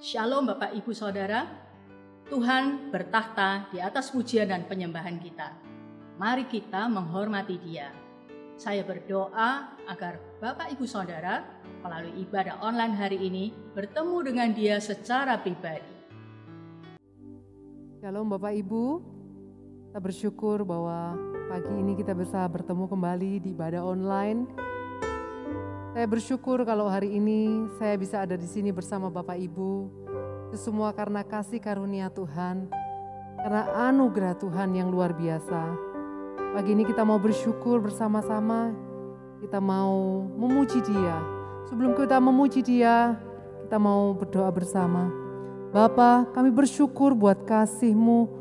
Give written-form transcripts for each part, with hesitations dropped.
Shalom Bapak Ibu Saudara, Tuhan bertahta di atas pujian dan penyembahan kita. Mari kita menghormati Dia. Saya berdoa agar Bapak Ibu Saudara melalui ibadah online hari ini bertemu dengan Dia secara pribadi. Shalom Bapak Ibu, kita bersyukur bahwa pagi ini kita bisa bertemu kembali di ibadah online. Saya bersyukur kalau hari ini saya bisa ada di sini bersama Bapak Ibu. Itu semua karena kasih karunia Tuhan, karena anugerah Tuhan yang luar biasa. Pagi ini kita mau bersyukur bersama-sama, kita mau memuji Dia. Sebelum kita memuji Dia, kita mau berdoa bersama. Bapa, kami bersyukur buat kasih-Mu,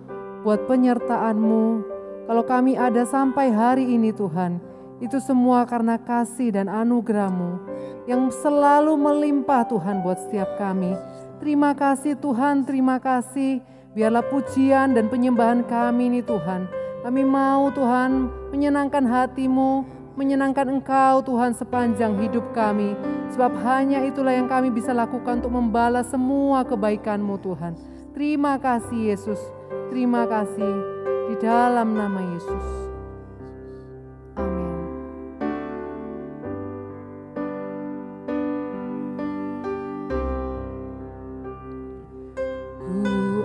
buat penyertaan-Mu. Kalau kami ada sampai hari ini Tuhan, itu semua karena kasih dan anugerah-Mu yang selalu melimpah Tuhan buat setiap kami. Terima kasih Tuhan, terima kasih. Biarlah pujian dan penyembahan kami ini Tuhan. Kami mau Tuhan menyenangkan hati-Mu, menyenangkan Engkau Tuhan sepanjang hidup kami. Sebab hanya itulah yang kami bisa lakukan untuk membalas semua kebaikan-Mu Tuhan. Terima kasih Yesus, terima kasih di dalam nama Yesus. Amin.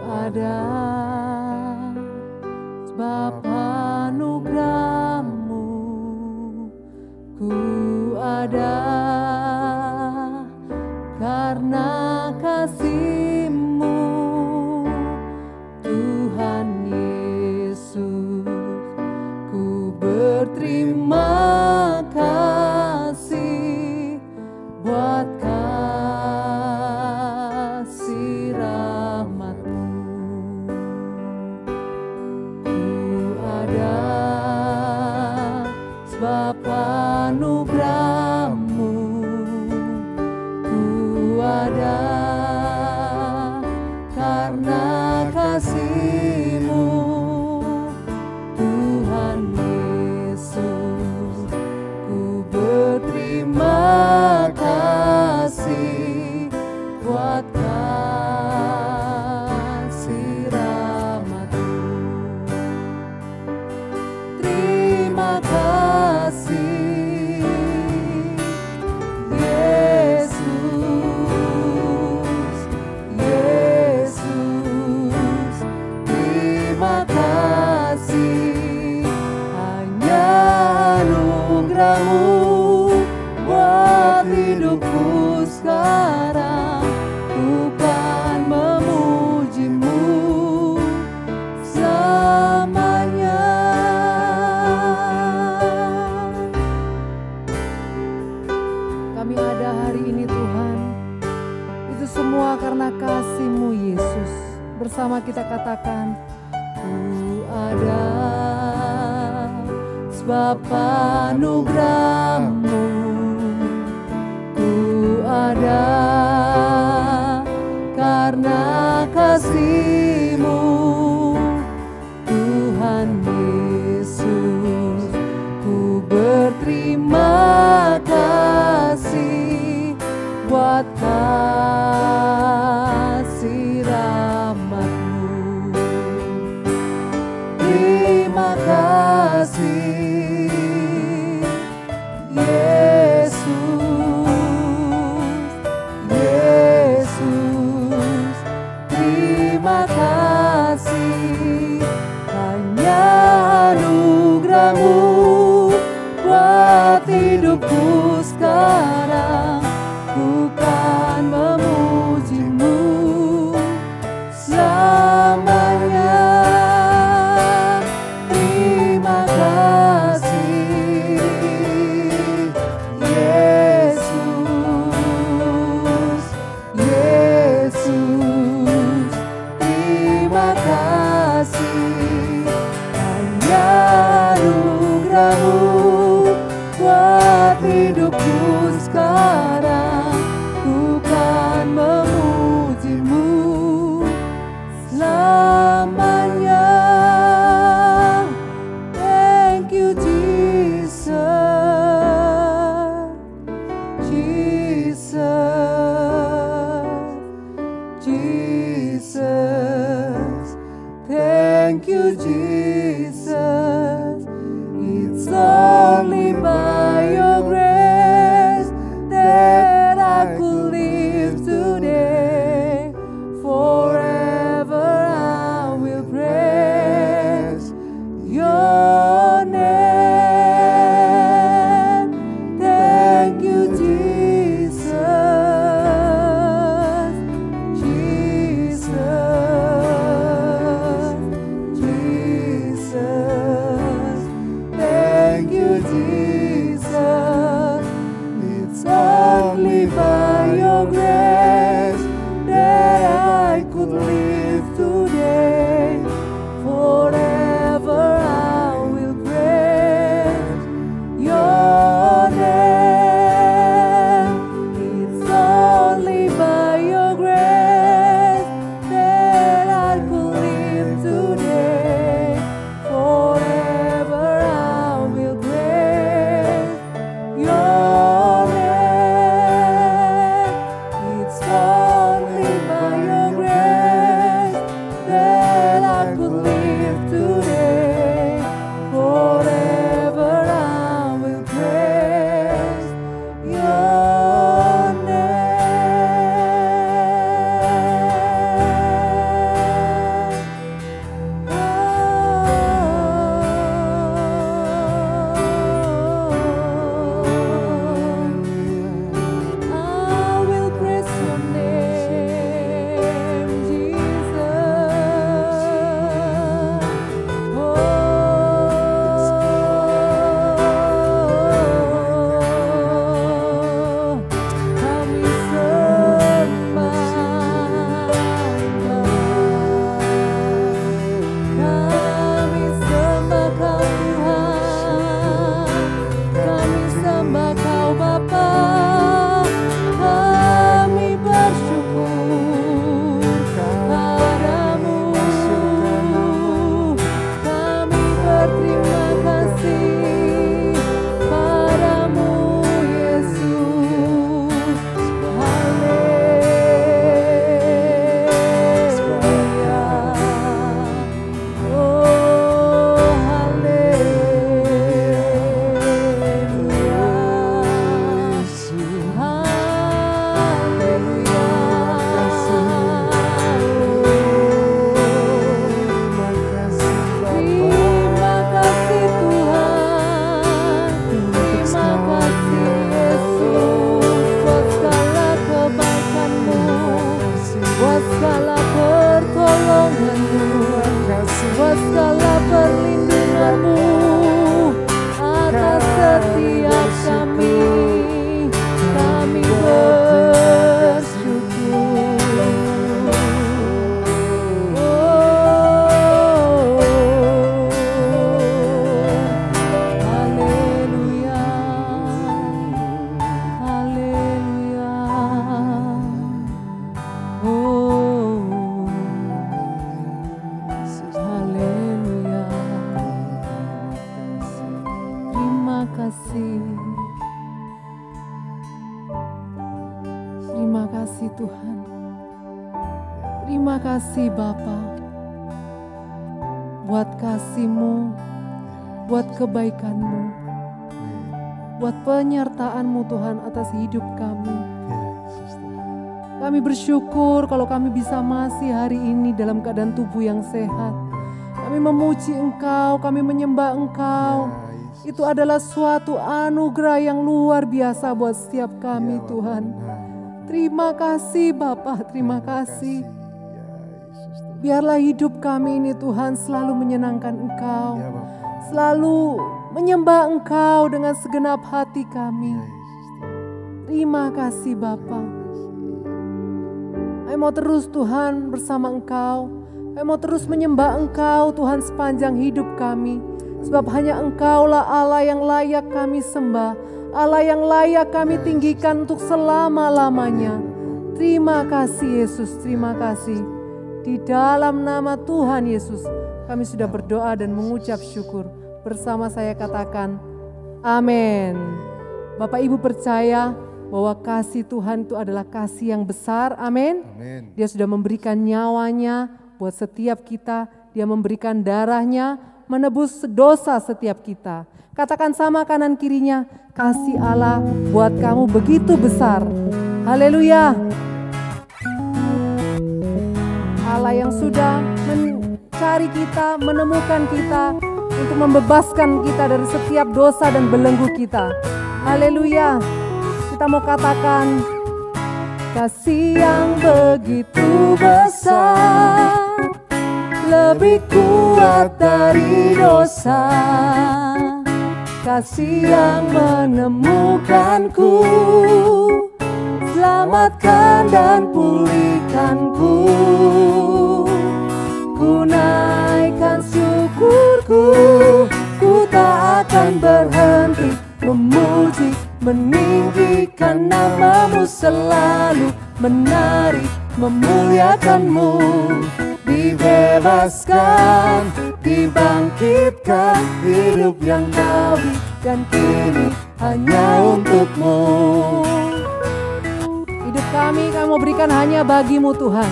Ada sebab anugerah-Mu, ku ada karena kasih-Mu, Tuhan Yesus. Ku berterima kasih buat kasih rahmat-Mu. Sebab anugerah-Mu, ku ada karena kasih-Mu, Tuhan Yesus. Ku berterima kasih buat kasih rahmat-Mu. Terima kasih Yesus, Yesus. Terima kasih, hanya anugerah-Mu buat hidupku sekarang. Ku kan memuji-Mu selamanya. Kami ada hari ini Tuhan, itu semua karena kasih-Mu Yesus. Bersama kita katakan, ku ada sebab anugerah-Mu, ku ada karena kasih-Mu, Tuhan Yesus. Ku berterima kasih buat kasih rahmat-Mu. Terima kasih Yesus, Yesus. you, Jesus. It's only by your grace that I could live today. Forever I will praise your name. Thank you, Jesus. Jesus. Thank you, Jesus. It's only by your grace that I could live today. Forever I will praise your name. It's only by your grace that I could live today. Forever I will praise your name. It's only by your grace that I could live today. Forever I will praise your name. I will praise your name, Kami sembah Kau Bapa, kami bersyukur padamu, kami berterima kasih padamu, Yesus. Haleluya. Oh, haleluya. Terima kasih Tuhan, terima kasih Yesus buat segala kebaikan-Mu, buat segala pertolongan-Mu, buat segala perlindungan-Mu atas setiap kami. Kami bersyukur. Haleluya, haleluya. Haleluya. Terima kasih. Terima kasih Tuhan. Terima kasih Bapa, buat kasih-Mu, buat kebaikan-Mu, buat penyertaan-Mu Tuhan atas hidup kami. Kami bersyukur kalau kami bisa masih hari ini dalam keadaan tubuh yang sehat. Kami memuji Engkau, kami menyembah Engkau. Itu adalah suatu anugerah yang luar biasa buat setiap kami Tuhan. Terima kasih Bapa, terima kasih. Biarlah hidup kami ini Tuhan selalu menyenangkan Engkau, selalu menyembah Engkau dengan segenap hati kami. Terima kasih Bapa. Kami mau terus Tuhan bersama Engkau. Kami mau terus menyembah Engkau Tuhan sepanjang hidup kami. Sebab hanya Engkaulah Allah yang layak kami sembah, Allah yang layak kami tinggikan untuk selama-lamanya. Terima kasih Yesus, terima kasih. Di dalam nama Tuhan Yesus kami sudah berdoa dan mengucap syukur. Bersama saya katakan amin. Bapak Ibu percaya bahwa kasih Tuhan itu adalah kasih yang besar, amin. Dia sudah memberikan nyawanya buat setiap kita Dia memberikan darahnya menebus dosa setiap kita. Katakan sama kanan kirinya, kasih Allah buat kamu begitu besar. Haleluya. Allah yang sudah mencari kita, menemukan kita untuk membebaskan kita dari setiap dosa dan belenggu kita. Haleluya. Kita mau katakan, kasih yang begitu besar, lebih kuat dari dosa. Kasih yang menemukanku, selamatkan dan pulihkanku. Ku naikkan syukurku, ku tak akan berhenti memuji, meninggikan namamu, selalu menari, memuliakanmu. Dibebaskan, dibangkitkan, hidup yang baru dan kini hanya untukmu. Hidup kami mau berikan hanya bagimu Tuhan.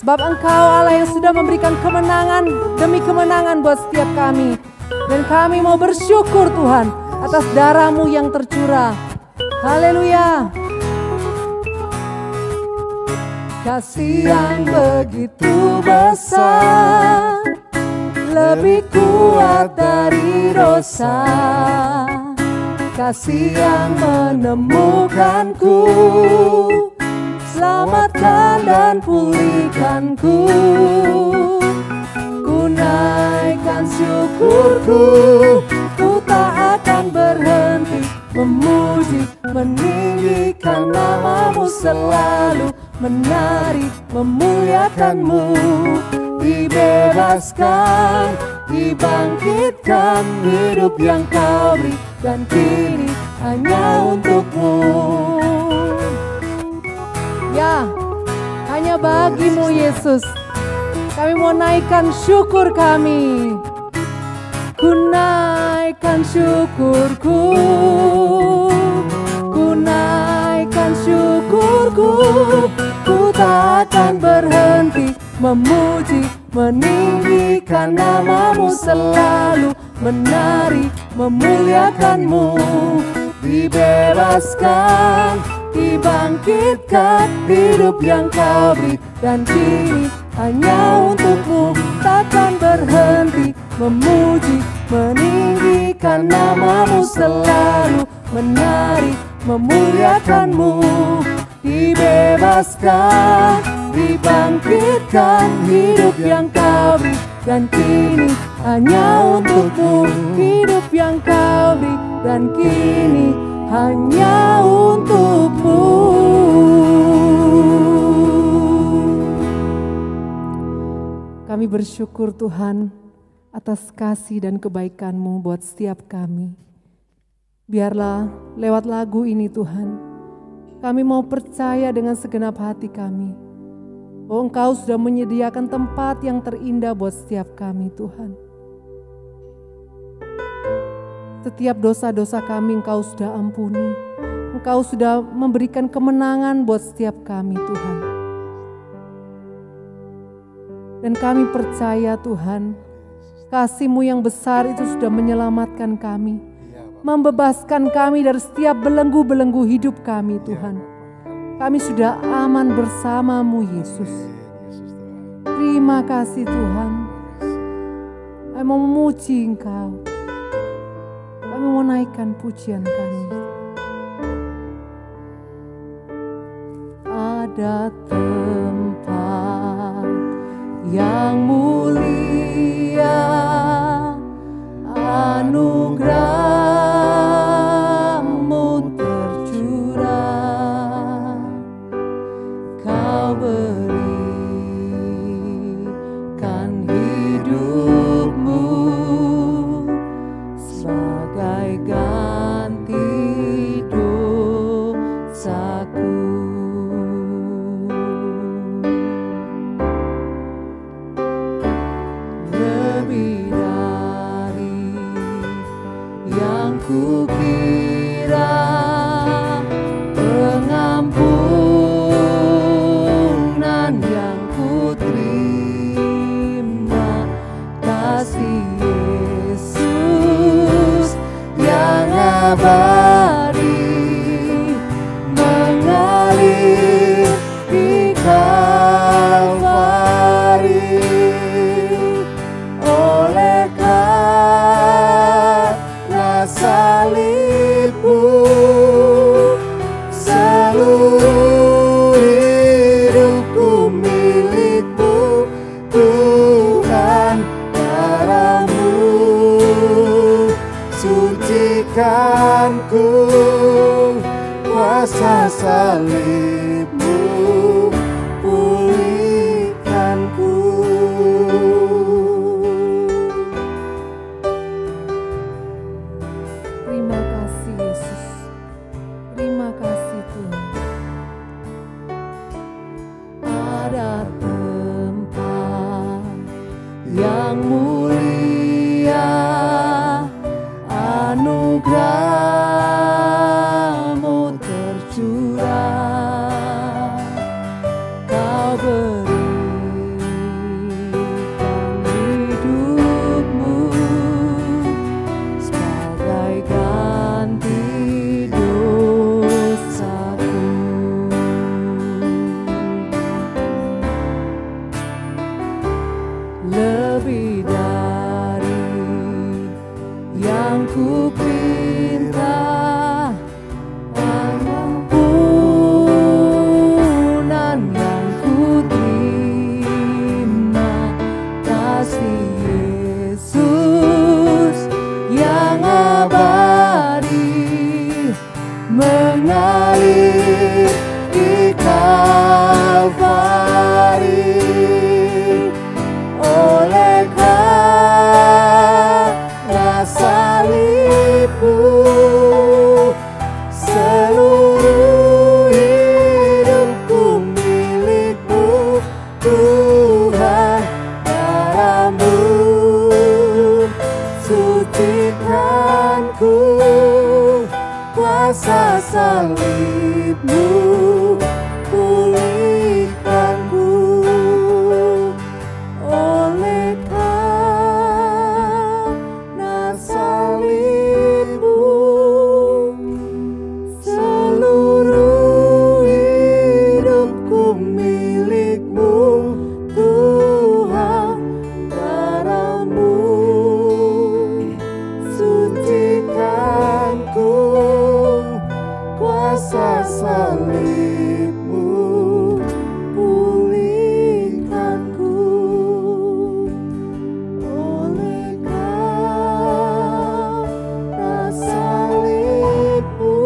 Sebab Engkau Allah yang sudah memberikan kemenangan demi kemenangan buat setiap kami. Dan kami mau bersyukur Tuhan atas darah-Mu yang tercurah. Haleluya. Kasih yang begitu besar, lebih kuat dari dosa. Kasih yang menemukanku, selamatkan dan pulihkanku. Ku naikkan syukurku, ku tak akan berhenti memuji, meninggikan namamu, selalu menari, memuliakanmu. Dibebaskan, dibangkitkan, hidup yang kau beri dan kini hanya untukmu. Ya, hanya bagimu Yesus. Kami mau naikkan syukur kami. Ku naikkan syukurku, ku naikkan syukurku. Ku tak akan berhenti memuji, meninggikan namamu, selalu menari, memuliakanmu. Dibebaskan, dibangkitkan, hidup yang kau beri dan kini hanya untukmu. Takkan berhenti memuji, meninggikan namamu, selalu menari, memuliakanmu. Dibebaskan, dibangkitkan, hidup yang kau beri dan kini hanya untukmu. Hidup yang kau beri dan kini hanya untukmu. Kami bersyukur Tuhan atas kasih dan kebaikan-Mu buat setiap kami. Biarlah lewat lagu ini Tuhan, kami mau percaya dengan segenap hati kami bahwa Engkau sudah menyediakan tempat yang terindah buat setiap kami Tuhan. Setiap dosa-dosa kami Engkau sudah ampuni. Engkau sudah memberikan kemenangan buat setiap kami Tuhan. Dan kami percaya Tuhan, kasih-Mu yang besar itu sudah menyelamatkan kami, membebaskan kami dari setiap belenggu-belenggu hidup kami Tuhan. Kami sudah aman bersama-Mu Yesus. Terima kasih Tuhan. Kami mau memuji Engkau. Kami mau naikkan pujian kami. Ada tempat yang mulia, anugerah-Mu tercurah. Kau berikan hidup-Mu sebagai ganti dosaku. Lebih dari yang kukira, pengampunan Kalvari, oleh karena salibmu, seluruh hidupku milikmu, Tuhan. Darahmu suntikanku, kuasa salibmu pulihkanku. Terima kasih Yesus, terima kasih Tuhan. Ada tempat yang mulia, anugerah-Mu tercurah, Kau berikan hidupmu sebagai ganti dosaku. Lebih dari yang ku pinta, ampunan yang ku terima, kasih Yesus yang abadi mengalir di Kalvari, oleh karena salibmu, seluruh hidupku milikmu, Tuhan. Darahmu suntikanku, kuasa salibmu pulihkanku, oleh karena salibmu, seluruh hidupku milikmu, Tuhan. Darahmu suntikanku, kuasa salibmu pulihkanku, oleh karena salibmu,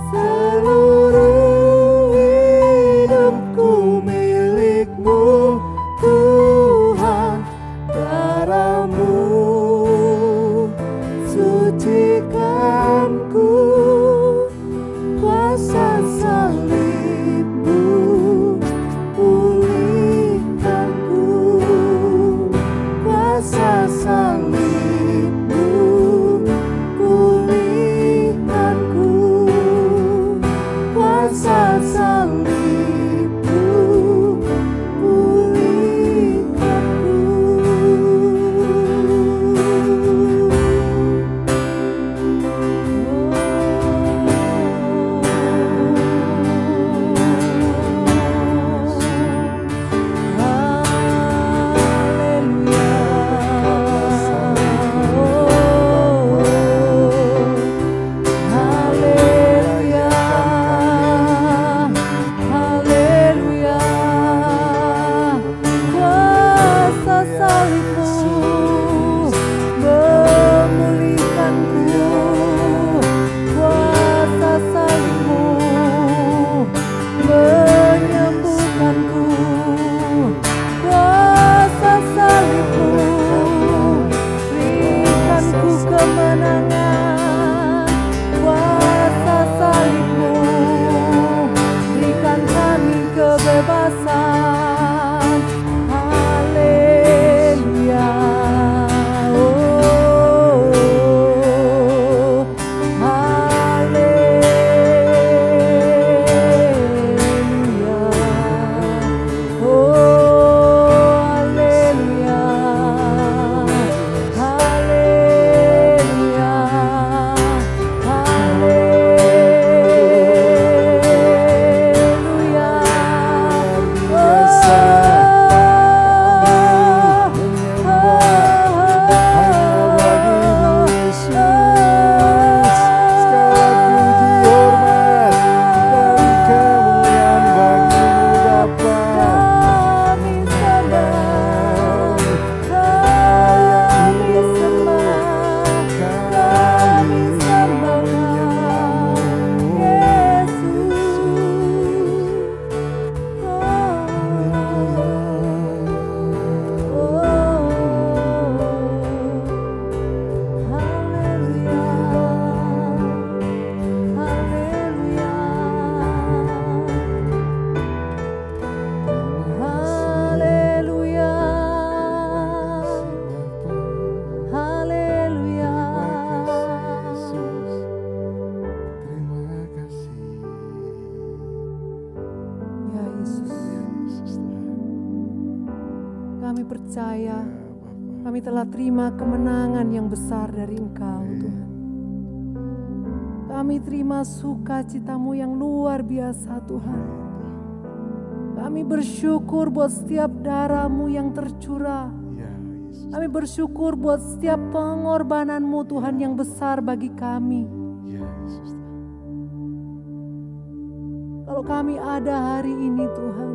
seluruh hidupku milikmu, Tuhan. Darahmu suntikanku, kuasa salibmu pulihkanku, kuasa salibmu pulihkanku, kuasa salibmu Yesus. Kami percaya kami telah terima kemenangan yang besar dari Engkau, Tuhan. Kami terima sukacita-Mu yang luar biasa, Tuhan. Kami bersyukur buat setiap darah-Mu yang tercurah. Kami bersyukur buat setiap pengorbanan-Mu, Tuhan, yang besar bagi kami. Kalau kami ada hari ini, Tuhan,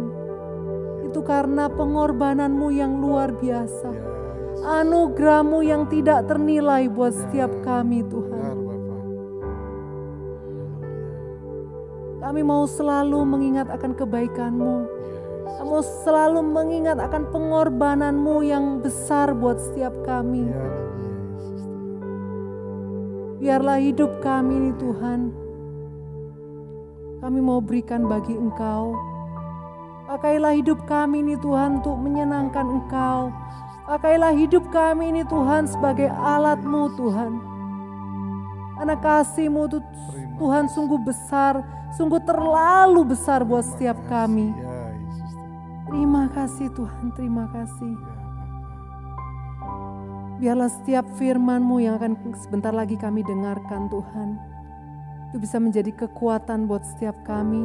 itu karena pengorbanan-Mu yang luar biasa. Anugerah-Mu yang tidak ternilai buat setiap kami, Tuhan. Kami mau selalu mengingat akan kebaikan-Mu. Kami mau selalu mengingat akan pengorbanan-Mu yang besar buat setiap kami. Biarlah hidup kami ini, Tuhan, kami mau berikan bagi Engkau. Pakailah hidup kami ini, Tuhan, untuk menyenangkan Engkau. Pakailah hidup kami ini, Tuhan, sebagai alat-Mu, Tuhan. Karena kasih-Mu, Tuhan, sungguh besar, sungguh terlalu besar buat setiap kami. Terima kasih, Tuhan, terima kasih. Biarlah setiap firman-Mu yang akan sebentar lagi kami dengarkan, Tuhan, itu bisa menjadi kekuatan buat setiap kami,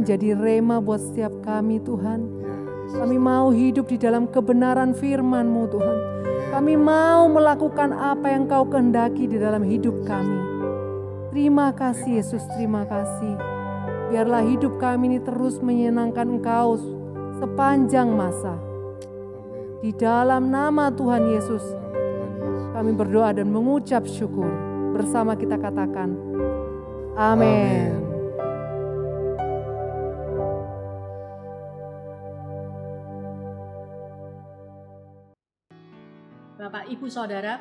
menjadi rema buat setiap kami, Tuhan. Kami mau hidup di dalam kebenaran firman-Mu, Tuhan. Kami mau melakukan apa yang Kau kehendaki di dalam hidup kami. Terima kasih, Yesus, terima kasih. Biarlah hidup kami ini terus menyenangkan Engkau sepanjang masa. Di dalam nama Tuhan Yesus, kami berdoa dan mengucap syukur. Bersama kita katakan, amin. Bapak, Ibu, Saudara,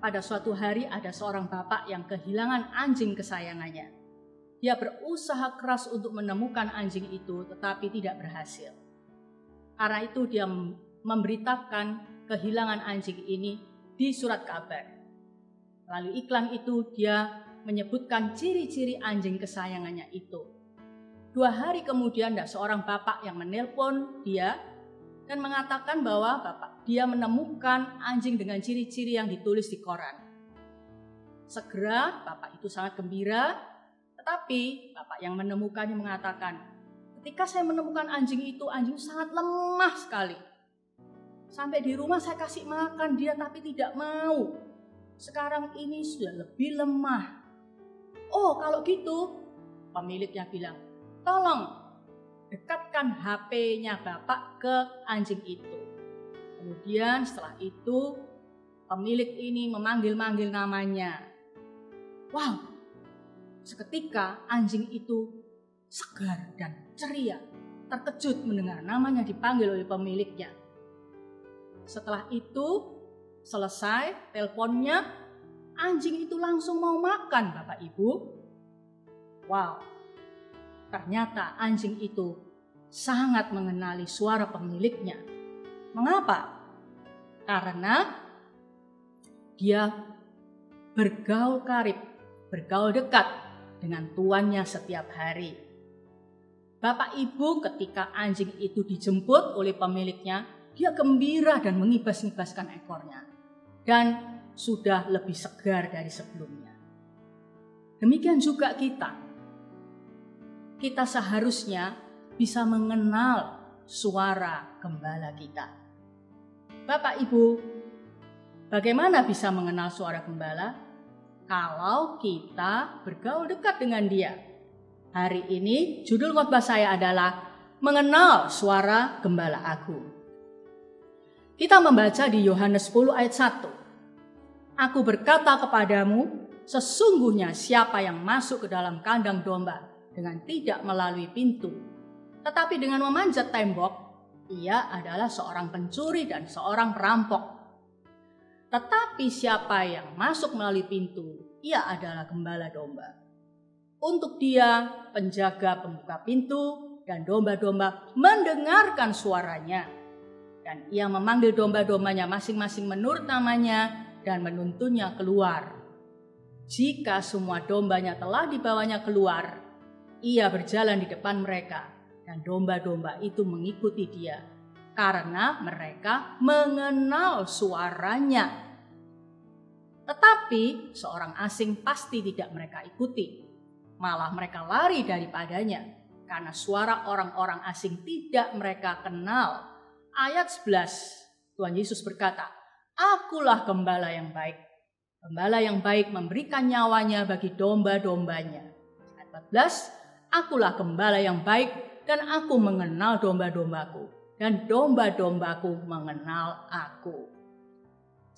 pada suatu hari ada seorang bapak yang kehilangan anjing kesayangannya. Dia berusaha keras untuk menemukan anjing itu, tetapi tidak berhasil. Karena itu dia memberitakan kehilangan anjing ini di surat kabar. Lalu iklan itu dia menyebutkan ciri-ciri anjing kesayangannya itu. 2 hari kemudian ada seorang bapak yang menelpon dia dan mengatakan bahwa dia menemukan anjing dengan ciri-ciri yang ditulis di koran. Segera bapak itu sangat gembira, tetapi bapak yang menemukannya mengatakan, ketika saya menemukan anjing itu, anjing sangat lemah sekali. Sampai di rumah saya kasih makan dia tapi tidak mau. Sekarang ini sudah lebih lemah. Oh, kalau gitu, pemiliknya bilang, tolong dekatkan HP-nya bapak ke anjing itu. Kemudian setelah itu, pemilik ini memanggil-manggil namanya. Wow, seketika anjing itu segar dan ceria, terkejut mendengar namanya dipanggil oleh pemiliknya. Setelah itu selesai teleponnya, anjing itu langsung mau makan, Bapak Ibu. Wow, ternyata anjing itu sangat mengenali suara pemiliknya. Mengapa? Karena dia bergaul karib, bergaul dekat dengan tuannya setiap hari. Bapak Ibu, ketika anjing itu dijemput oleh pemiliknya, dia gembira dan mengibas-ngibaskan ekornya. Dan sudah lebih segar dari sebelumnya. Demikian juga kita. Kita seharusnya bisa mengenal suara gembala kita. Bapak Ibu, bagaimana bisa mengenal suara gembala? Kalau kita bergaul dekat dengan dia. Hari ini judul khotbah saya adalah Mengenal Suara Gembala Aku. Kita membaca di Yohanes 10 ayat 1. Aku berkata kepadamu, sesungguhnya siapa yang masuk ke dalam kandang domba dengan tidak melalui pintu, tetapi dengan memanjat tembok, ia adalah seorang pencuri dan seorang perampok. Tetapi siapa yang masuk melalui pintu, ia adalah gembala domba. Untuk dia, penjaga pembuka pintu dan domba-domba mendengarkan suaranya. Dan ia memanggil domba-dombanya masing-masing menurut namanya dan menuntunnya keluar. Jika semua dombanya telah dibawanya keluar, ia berjalan di depan mereka Dan domba-domba itu mengikuti dia karena mereka mengenal suaranya. Tetapi seorang asing pasti tidak mereka ikuti. Malah mereka lari daripadanya karena suara orang-orang asing tidak mereka kenal. Ayat 11, Tuhan Yesus berkata, "Akulah gembala yang baik. Gembala yang baik memberikan nyawanya bagi domba-dombanya." Ayat 14, "Akulah gembala yang baik dan aku mengenal domba-dombaku dan domba-dombaku mengenal aku."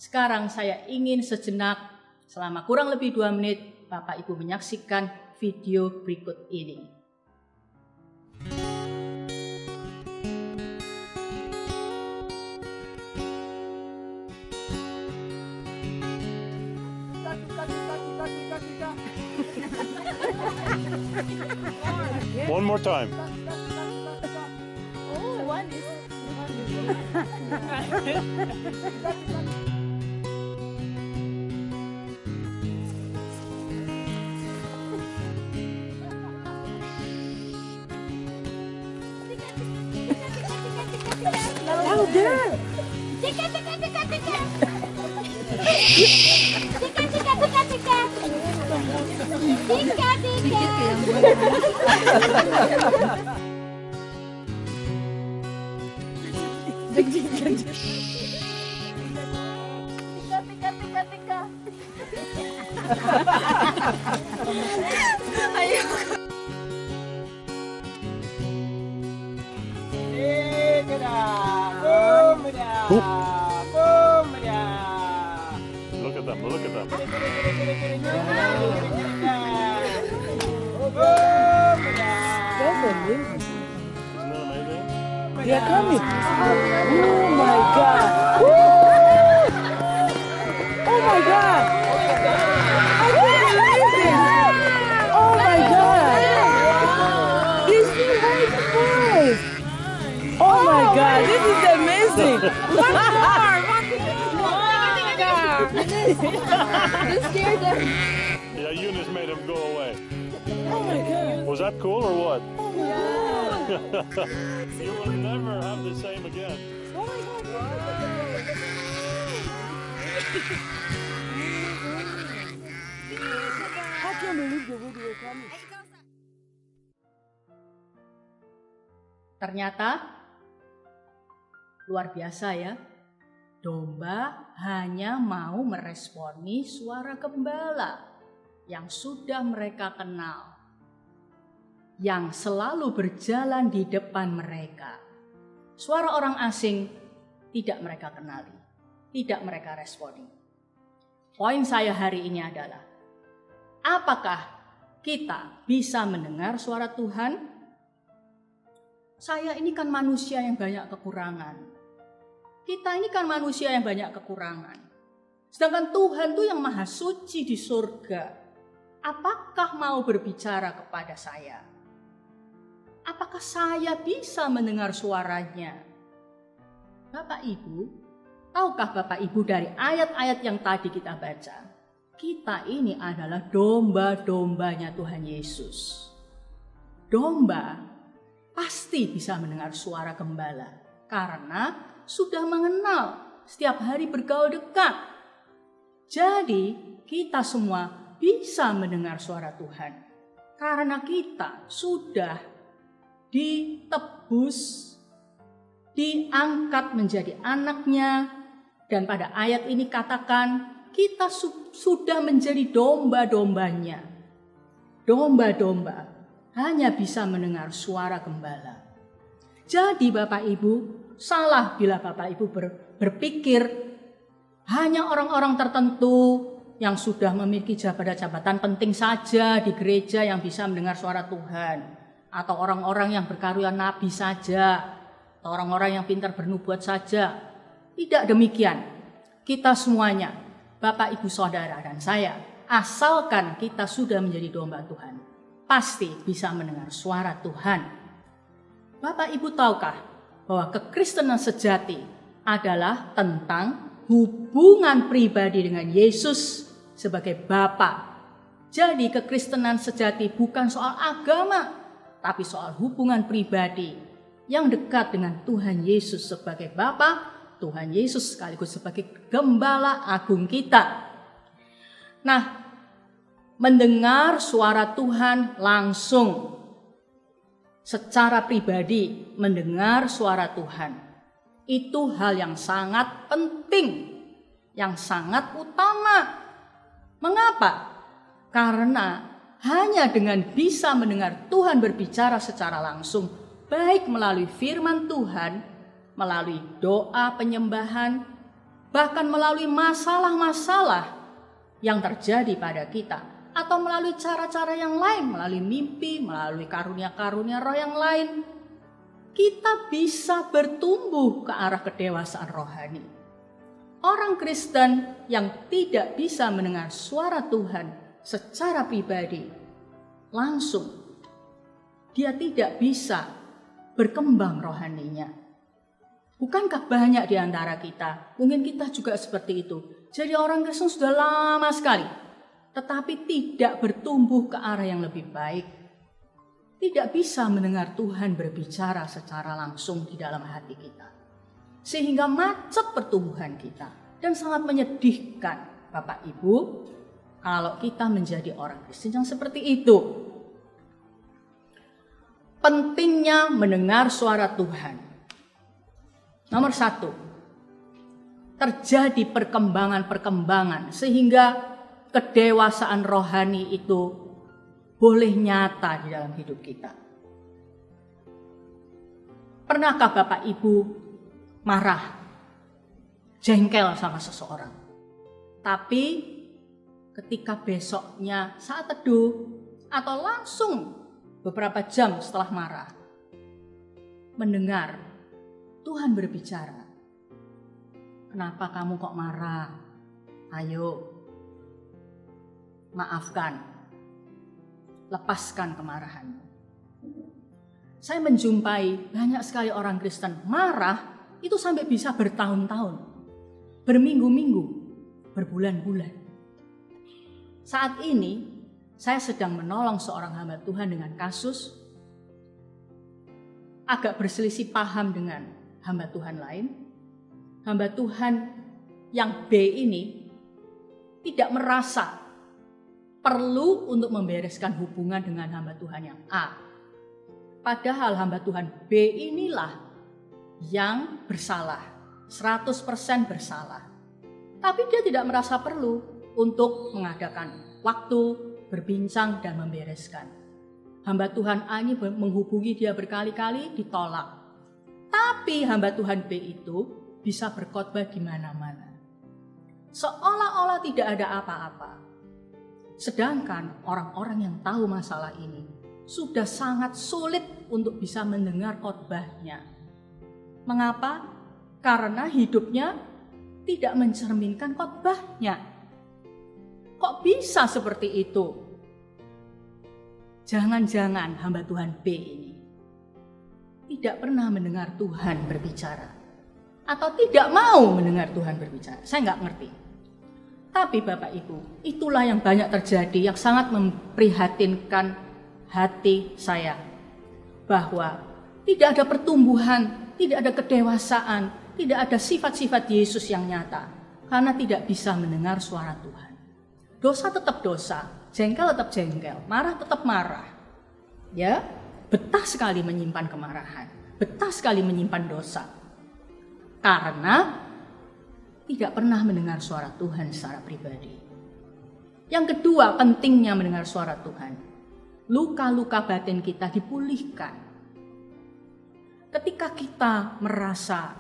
Sekarang saya ingin sejenak selama kurang lebih 2 menit Bapak Ibu menyaksikan video berikut ini. One more time. Oh, one is. Louder. Tika, tika, tika, tika. Tika, tika, tika, tika. Tika, tika. Tika, tika, tika. Ayo. Look at them, look at them. Isn't that amazing? They are coming. Oh my God. Oh my God. I can't believe it. Oh my God. You still heard the voice. Oh my God. This is amazing. One more. You scared them. Yeah, Eunice made him go away. Oh my God. Was that cool or what? Oh my God. You will never have the same again. Oh my God. I can't believe the way they were coming. Ternyata luar biasa ya. Domba hanya mau meresponi suara gembala yang sudah mereka kenal, yang selalu berjalan di depan mereka. Suara orang asing tidak mereka kenali, tidak mereka responi. Poin saya hari ini adalah, apakah kita bisa mendengar suara Tuhan? Saya ini kan manusia yang banyak kekurangan. Kita ini kan manusia yang banyak kekurangan. Sedangkan Tuhan itu yang maha suci di surga. Apakah mau berbicara kepada saya? Apakah saya bisa mendengar suaranya? Bapak Ibu, tahukah Bapak Ibu dari ayat-ayat yang tadi kita baca? Kita ini adalah domba-dombanya Tuhan Yesus. Domba pasti bisa mendengar suara gembala karena sudah mengenal, setiap hari bergaul dekat. Jadi kita semua bisa mendengar suara Tuhan karena kita sudah ditebus, diangkat menjadi anaknya, dan pada ayat ini katakan kita sudah menjadi domba-dombanya. Domba-domba hanya bisa mendengar suara gembala. Jadi Bapak Ibu, salah bila Bapak Ibu berpikir hanya orang-orang tertentu yang sudah memiliki jabatan-jabatan penting saja di gereja yang bisa mendengar suara Tuhan, atau orang-orang yang berkarunia nabi saja, atau orang-orang yang pintar bernubuat saja. Tidak demikian. Kita semuanya, Bapak Ibu Saudara dan saya, asalkan kita sudah menjadi domba Tuhan, pasti bisa mendengar suara Tuhan. Bapak Ibu tahukah bahwa kekristenan sejati adalah tentang hubungan pribadi dengan Yesus sebagai Bapa. Jadi kekristenan sejati bukan soal agama, tapi soal hubungan pribadi yang dekat dengan Tuhan Yesus sebagai Bapa, Tuhan Yesus sekaligus sebagai Gembala Agung kita. Nah, mendengar suara Tuhan langsung secara pribadi, mendengar suara Tuhan itu hal yang sangat penting, yang sangat utama. Mengapa? Karena hanya dengan bisa mendengar Tuhan berbicara secara langsung, baik melalui firman Tuhan, melalui doa penyembahan, bahkan melalui masalah-masalah yang terjadi pada kita, atau melalui cara-cara yang lain, melalui mimpi, melalui karunia-karunia roh yang lain, kita bisa bertumbuh ke arah kedewasaan rohani. Orang Kristen yang tidak bisa mendengar suara Tuhan secara pribadi, langsung, dia tidak bisa berkembang rohaninya. Bukankah banyak di antara kita, mungkin kita juga seperti itu, jadi orang Kristen sudah lama sekali, tetapi tidak bertumbuh ke arah yang lebih baik. Tidak bisa mendengar Tuhan berbicara secara langsung di dalam hati kita. Sehingga macet pertumbuhan kita. Dan sangat menyedihkan, Bapak Ibu, kalau kita menjadi orang Kristen yang seperti itu. Pentingnya mendengar suara Tuhan. Nomor 1, terjadi perkembangan-perkembangan sehingga kedewasaan rohani itu boleh nyata di dalam hidup kita. Pernahkah Bapak Ibu marah, jengkel sama seseorang, tapi ketika besoknya saat teduh atau langsung beberapa jam setelah marah, mendengar Tuhan berbicara, kenapa kamu kok marah? Ayo, maafkan, lepaskan kemarahanmu. Saya menjumpai banyak sekali orang Kristen marah itu sampai bisa bertahun-tahun, berminggu-minggu, berbulan-bulan. Saat ini saya sedang menolong seorang hamba Tuhan dengan kasus agak berselisih paham dengan hamba Tuhan lain. Hamba Tuhan yang B ini tidak merasa perlu untuk membereskan hubungan dengan hamba Tuhan yang A. Padahal hamba Tuhan B inilah yang bersalah, 100% bersalah. Tapi dia tidak merasa perlu untuk mengadakan waktu, berbincang dan membereskan. Hamba Tuhan A ini menghubungi dia berkali-kali, ditolak. Tapi hamba Tuhan B itu bisa berkhotbah di mana-mana. Seolah-olah tidak ada apa-apa. Sedangkan orang-orang yang tahu masalah ini sudah sangat sulit untuk bisa mendengar khotbahnya. Mengapa? Karena hidupnya tidak mencerminkan khotbahnya. Kok bisa seperti itu? Jangan-jangan hamba Tuhan B ini tidak pernah mendengar Tuhan berbicara. Atau tidak mau mendengar Tuhan berbicara. Saya nggak ngerti. Tapi Bapak Ibu, itulah yang banyak terjadi, yang sangat memprihatinkan hati saya. Bahwa tidak ada pertumbuhan, tidak ada kedewasaan, tidak ada sifat-sifat Yesus yang nyata. Karena tidak bisa mendengar suara Tuhan. Dosa tetap dosa, jengkel tetap jengkel, marah tetap marah. Ya, betah sekali menyimpan kemarahan, betah sekali menyimpan dosa. Karena tidak pernah mendengar suara Tuhan secara pribadi. Yang kedua, pentingnya mendengar suara Tuhan. Luka-luka batin kita dipulihkan. Ketika kita merasa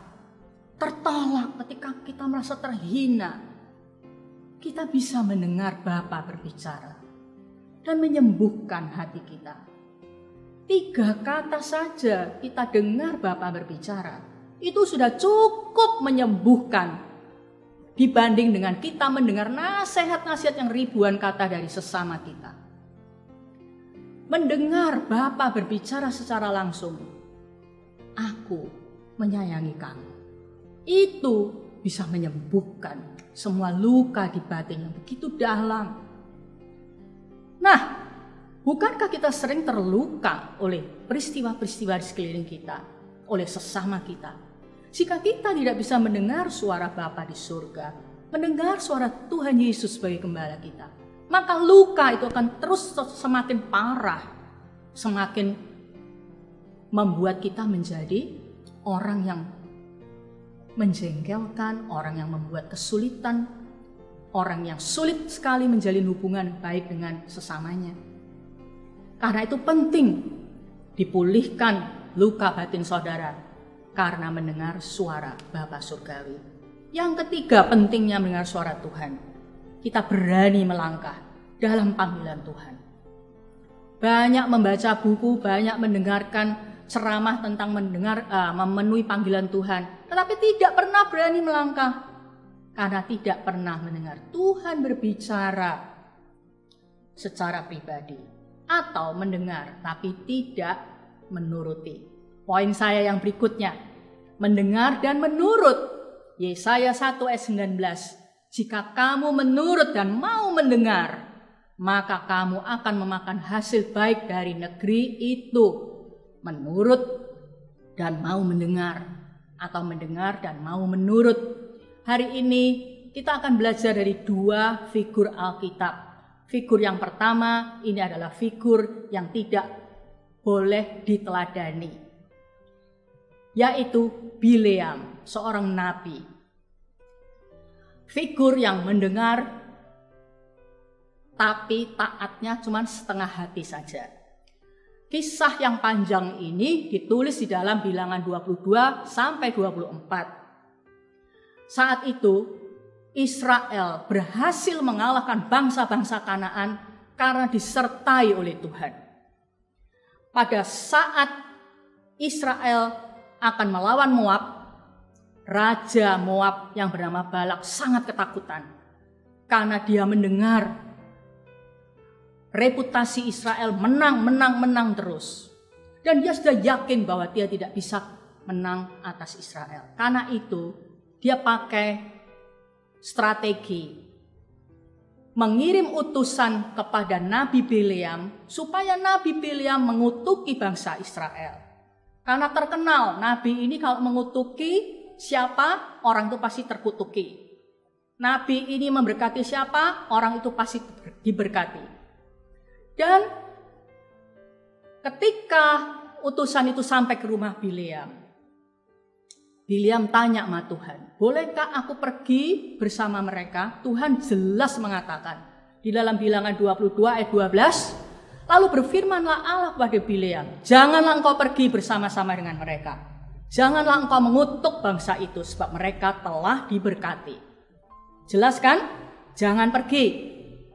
tertolak, ketika kita merasa terhina, kita bisa mendengar Bapa berbicara dan menyembuhkan hati kita. 3 kata saja kita dengar Bapa berbicara, itu sudah cukup menyembuhkan dibanding dengan kita mendengar nasihat-nasihat yang ribuan kata dari sesama kita. Mendengar Bapa berbicara secara langsung, aku menyayangi kamu, itu bisa menyembuhkan semua luka di batin yang begitu dalam. Nah, Bukankah kita sering terluka oleh peristiwa-peristiwa di sekeliling kita, oleh sesama kita? Jika kita tidak bisa mendengar suara Bapa di surga, mendengar suara Tuhan Yesus sebagai gembala kita, maka luka itu akan terus semakin parah, semakin membuat kita menjadi orang yang menjengkelkan, orang yang membuat kesulitan, orang yang sulit sekali menjalin hubungan baik dengan sesamanya. Karena itu penting dipulihkan luka batin saudara karena mendengar suara Bapa Surgawi. Yang ketiga, pentingnya mendengar suara Tuhan. Kita berani melangkah dalam panggilan Tuhan. Banyak membaca buku, banyak mendengarkan ceramah tentang memenuhi panggilan Tuhan, tetapi tidak pernah berani melangkah karena tidak pernah mendengar Tuhan berbicara secara pribadi, atau mendengar tapi tidak menuruti. Poin saya yang berikutnya, mendengar dan menurut. Yesaya 1 ayat 19, jika kamu menurut dan mau mendengar, maka kamu akan memakan hasil baik dari negeri itu. Menurut dan mau mendengar, atau mendengar dan mau menurut. Hari ini kita akan belajar dari dua figur Alkitab. Figur yang pertama ini adalah figur yang tidak boleh diteladani, yaitu Bileam, seorang nabi. Figur yang mendengar tapi taatnya cuma setengah hati saja. Kisah yang panjang ini ditulis di dalam Bilangan 22 sampai 24. Saat itu Israel berhasil mengalahkan bangsa-bangsa Kanaan karena disertai oleh Tuhan. Pada saat Israel akan melawan Moab, Raja Moab yang bernama Balak sangat ketakutan karena dia mendengar reputasi Israel menang terus. Dan dia sudah yakin bahwa dia tidak bisa menang atas Israel. Karena itu dia pakai strategi mengirim utusan kepada Nabi Bileam supaya Nabi Bileam mengutuki bangsa Israel. Karena terkenal Nabi ini kalau mengutuki siapa, orang itu pasti terkutuki. Nabi ini memberkati siapa, orang itu pasti diberkati. Dan ketika utusan itu sampai ke rumah Bileam, Bileam tanya sama Tuhan, bolehkah aku pergi bersama mereka? Tuhan jelas mengatakan di dalam Bilangan 22 ayat 12, lalu berfirmanlah Allah kepada Bileam, janganlah engkau pergi bersama-sama dengan mereka. Janganlah engkau mengutuk bangsa itu sebab mereka telah diberkati. Jelas kan? Jangan pergi,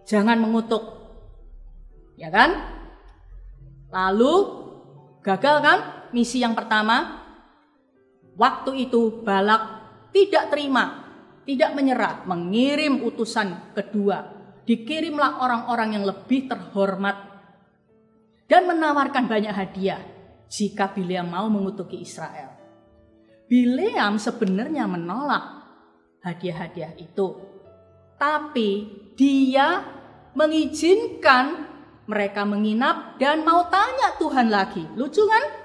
jangan mengutuk. Ya kan? Lalu gagal kan misi yang pertama? Waktu itu Balak tidak terima, tidak menyerah, mengirim utusan kedua. Dikirimlah orang-orang yang lebih terhormat dan menawarkan banyak hadiah jika Bileam mau mengutuki Israel. Bileam sebenarnya menolak hadiah-hadiah itu, tapi dia mengizinkan mereka menginap dan mau tanya Tuhan lagi. Lucu kan?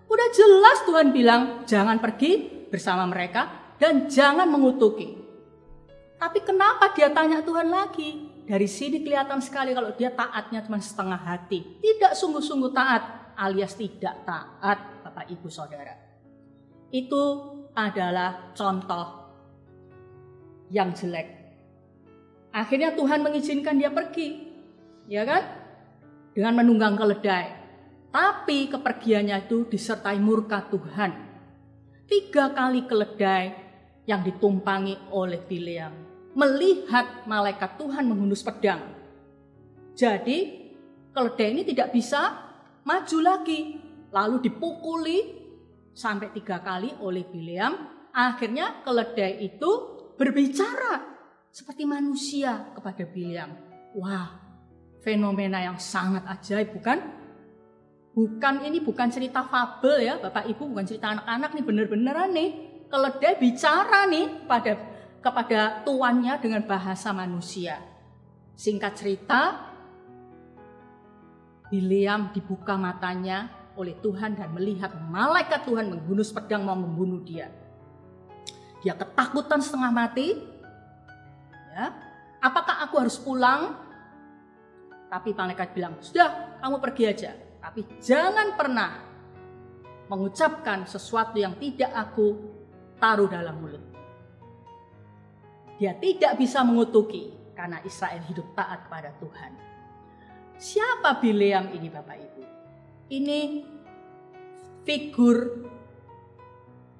Udah jelas Tuhan bilang jangan pergi bersama mereka dan jangan mengutuki. Tapi kenapa dia tanya Tuhan lagi? Dari sini kelihatan sekali kalau dia taatnya cuma setengah hati. Tidak sungguh-sungguh taat alias tidak taat, Bapak Ibu Saudara. Itu adalah contoh yang jelek. Akhirnya Tuhan mengizinkan dia pergi, ya kan? Dengan menunggang keledai. Tapi kepergiannya itu disertai murka Tuhan. 3 kali keledai yang ditumpangi oleh Bileam melihat malaikat Tuhan menghunus pedang. Jadi keledai ini tidak bisa maju lagi. Lalu dipukuli sampai 3 kali oleh Bileam. Akhirnya keledai itu berbicara seperti manusia kepada Bileam. Wah, fenomena yang sangat ajaib, bukan? Ini bukan cerita fabel ya Bapak Ibu, bukan cerita anak-anak nih, bener-beneran nih. Keledai bicara nih kepada tuannya dengan bahasa manusia. Singkat cerita, Bileam dibuka matanya oleh Tuhan dan melihat malaikat Tuhan menghunus pedang mau membunuh dia. Dia ketakutan setengah mati. Ya, apakah aku harus pulang? Tapi malaikat bilang, sudah, kamu pergi aja. Tapi jangan pernah mengucapkan sesuatu yang tidak aku taruh dalam mulut. Dia tidak bisa mengutuki karena Israel hidup taat kepada Tuhan. Siapa Bileam ini Bapak Ibu? Ini figur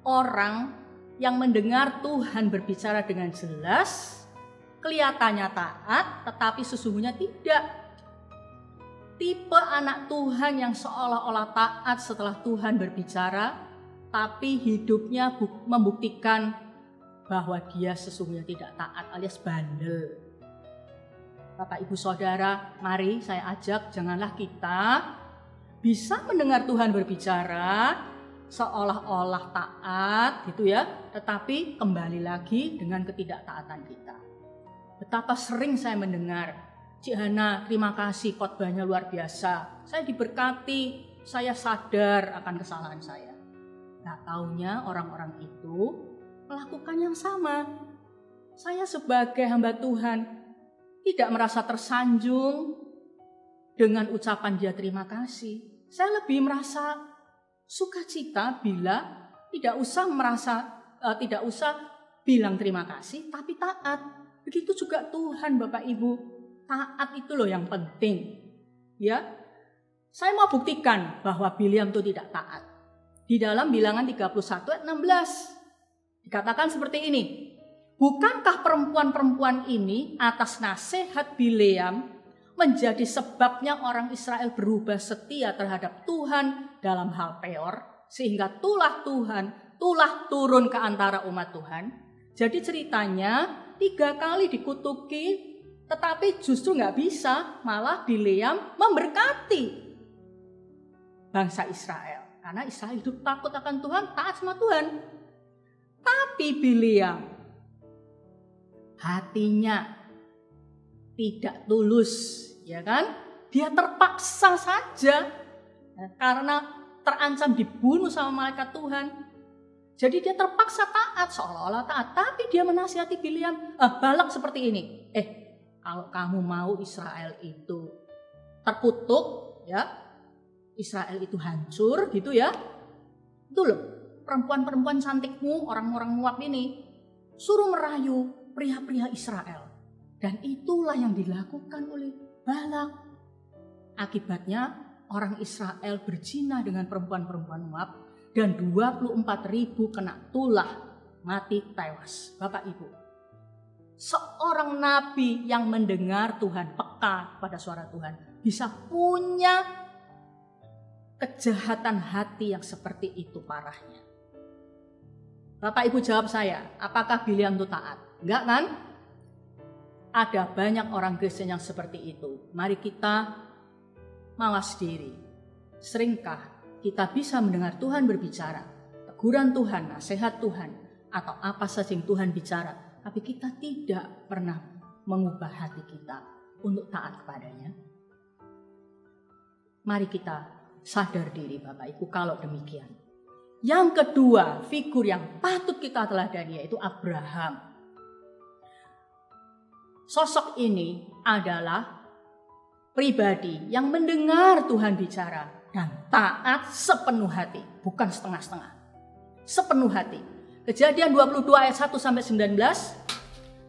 orang yang mendengar Tuhan berbicara dengan jelas, kelihatannya taat tetapi sesungguhnya tidak. Tipe anak Tuhan yang seolah-olah taat setelah Tuhan berbicara, tapi hidupnya membuktikan bahwa dia sesungguhnya tidak taat alias bandel. Bapak Ibu Saudara, mari saya ajak janganlah kita bisa mendengar Tuhan berbicara seolah-olah taat gitu ya, tetapi kembali lagi dengan ketidaktaatan kita. Betapa sering saya mendengar, Cik Hana, terima kasih khotbahnya luar biasa. Saya diberkati, saya sadar akan kesalahan saya. Nah, taunya orang-orang itu melakukan yang sama. Saya sebagai hamba Tuhan tidak merasa tersanjung dengan ucapan dia terima kasih. Saya lebih merasa sukacita bila tidak usah bilang terima kasih, tapi taat. Begitu juga Tuhan, Bapak Ibu. Taat itu loh yang penting. Ya. Saya mau buktikan bahwa Bileam itu tidak taat. Di dalam Bilangan 31 ayat 16 dikatakan seperti ini. Bukankah perempuan-perempuan ini atas nasihat Bileam menjadi sebabnya orang Israel berubah setia terhadap Tuhan dalam hal peor, sehingga tulah turun ke antara umat Tuhan. Jadi ceritanya 3 kali dikutuki, tetapi justru nggak bisa, malah Bileam memberkati bangsa Israel. Karena Israel hidup takut akan Tuhan, taat sama Tuhan. Tapi Bileam hatinya tidak tulus, ya kan? Dia terpaksa saja karena terancam dibunuh sama malaikat Tuhan. Jadi dia terpaksa taat, seolah-olah taat. Tapi dia menasihati Bileam, Balak seperti ini. Kalau kamu mau Israel itu terkutuk, ya, Israel itu hancur, gitu ya. Itu loh, perempuan-perempuan cantikmu, orang-orang Moab ini, suruh merayu pria-pria Israel. Dan itulah yang dilakukan oleh Balak. Akibatnya orang Israel berzina dengan perempuan-perempuan Moab dan 24.000 kena tulah, mati tewas. Bapak Ibu, seorang nabi yang mendengar Tuhan, peka pada suara Tuhan, bisa punya kejahatan hati yang seperti itu parahnya. Bapak Ibu jawab saya, apakah Bileam itu taat? Enggak kan? Ada banyak orang Kristen yang seperti itu. Mari kita mawas diri. Seringkah kita bisa mendengar Tuhan berbicara, teguran Tuhan, nasihat Tuhan, atau apa saja yang Tuhan bicara, tapi kita tidak pernah mengubah hati kita untuk taat kepadanya? Mari kita sadar diri Bapak Ibu kalau demikian. Yang kedua, figur yang patut kita teladani yaitu Abraham. Sosok ini adalah pribadi yang mendengar Tuhan bicara dan taat sepenuh hati, bukan setengah-setengah. Sepenuh hati. Kejadian 22 ayat 1 sampai 19.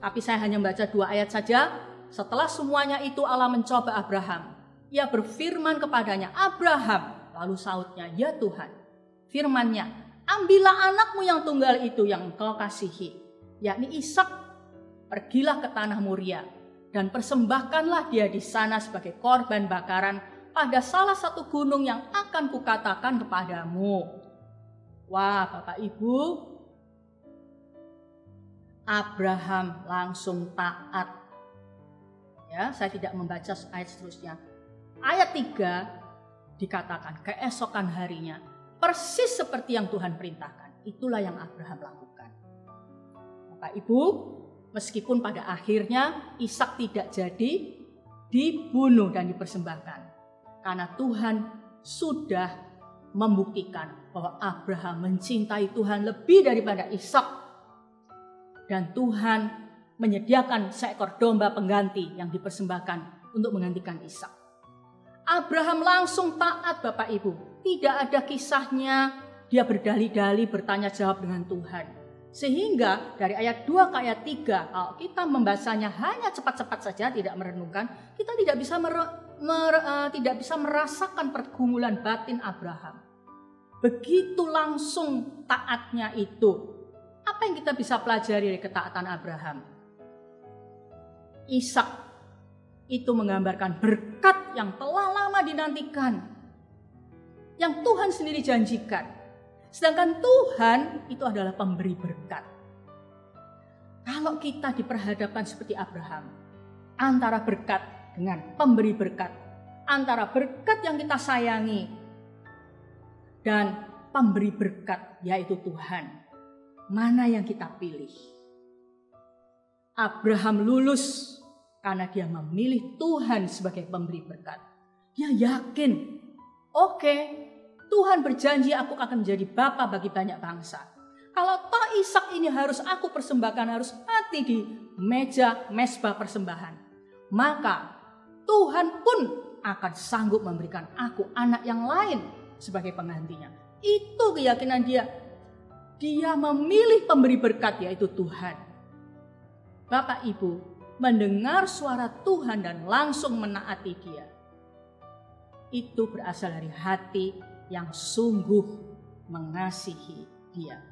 Tapi saya hanya membaca 2 ayat saja. Setelah semuanya itu Allah mencoba Abraham. Ia berfirman kepadanya, Abraham. Lalu sautnya, ya Tuhan. Firman-Nya, ambillah anakmu yang tunggal itu yang engkau kasihi, yakni Ishak. Pergilah ke tanah Moria dan persembahkanlah dia di sana sebagai korban bakaran pada salah satu gunung yang akan kukatakan kepadamu. Wah, Bapak Ibu, Abraham langsung taat. Ya, saya tidak membaca ayat seterusnya. Ayat 3 dikatakan keesokan harinya persis seperti yang Tuhan perintahkan. Itulah yang Abraham lakukan. Bapak Ibu, meskipun pada akhirnya Ishak tidak jadi dibunuh dan dipersembahkan, Karena Tuhan sudah membuktikan bahwa Abraham mencintai Tuhan lebih daripada Ishak. Dan Tuhan menyediakan seekor domba pengganti yang dipersembahkan untuk menggantikan Ishak. Abraham langsung taat Bapak Ibu. Tidak ada kisahnya dia berdalih-dalih bertanya jawab dengan Tuhan. Sehingga dari ayat 2 ke ayat 3, kalau kita membacanya hanya cepat-cepat saja, tidak merenungkan, kita tidak bisa merasakan pergumulan batin Abraham. Begitu langsung taatnya itu. Apa yang kita bisa pelajari dari ketaatan Abraham? Ishak itu menggambarkan berkat yang telah lama dinantikan, yang Tuhan sendiri janjikan. Sedangkan Tuhan itu adalah pemberi berkat. Kalau kita diperhadapkan seperti Abraham, antara berkat dengan pemberi berkat, antara berkat yang kita sayangi dan pemberi berkat yaitu Tuhan, mana yang kita pilih? Abraham lulus karena dia memilih Tuhan sebagai pemberi berkat. Dia yakin, oke, Tuhan berjanji aku akan menjadi bapa bagi banyak bangsa. Kalau toh Ishak ini harus aku persembahkan, harus mati di meja mesbah persembahan, maka Tuhan pun akan sanggup memberikan aku anak yang lain sebagai penggantinya. Itu keyakinan dia. Dia memilih pemberi berkat yaitu Tuhan. Bapak Ibu mendengar suara Tuhan dan langsung menaati dia. Itu berasal dari hati yang sungguh mengasihi dia.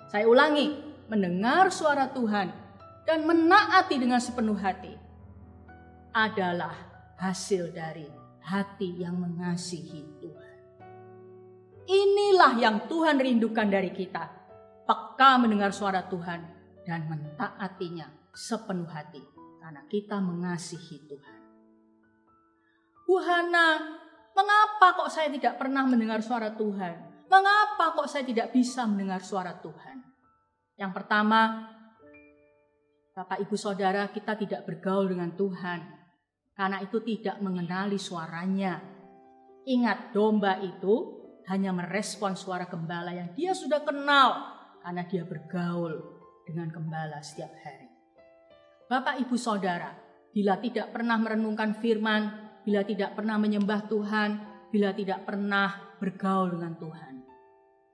Saya ulangi, mendengar suara Tuhan dan menaati dengan sepenuh hati adalah hasil dari hati yang mengasihi Tuhan. Inilah yang Tuhan rindukan dari kita, peka mendengar suara Tuhan dan mentaatinya sepenuh hati karena kita mengasihi Tuhan. Bu Hana, mengapa kok saya tidak pernah mendengar suara Tuhan? Mengapa kok saya tidak bisa mendengar suara Tuhan? Yang pertama, Bapak Ibu Saudara, kita tidak bergaul dengan Tuhan. Karena itu tidak mengenali suaranya. Ingat, domba itu hanya merespon suara gembala yang dia sudah kenal. Karena dia bergaul dengan gembala setiap hari. Bapak Ibu Saudara, bila tidak pernah merenungkan firman, bila tidak pernah menyembah Tuhan, bila tidak pernah bergaul dengan Tuhan.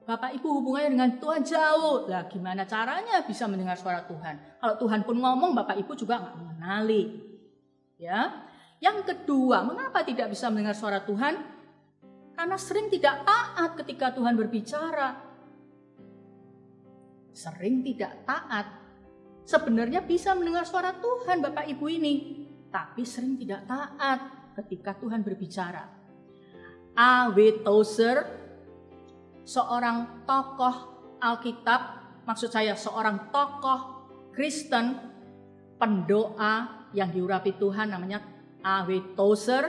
Bapak Ibu hubungannya dengan Tuhan jauh. Lah gimana caranya bisa mendengar suara Tuhan? Kalau Tuhan pun ngomong, Bapak Ibu juga nggak mengenali. Ya. Yang kedua, mengapa tidak bisa mendengar suara Tuhan? Karena sering tidak taat ketika Tuhan berbicara. Sering tidak taat. Sebenarnya bisa mendengar suara Tuhan Bapak Ibu ini, tapi sering tidak taat ketika Tuhan berbicara. A.W. Tozer, seorang tokoh Alkitab, maksud saya seorang tokoh Kristen, pendoa yang diurapi Tuhan, namanya A.W. Tozer,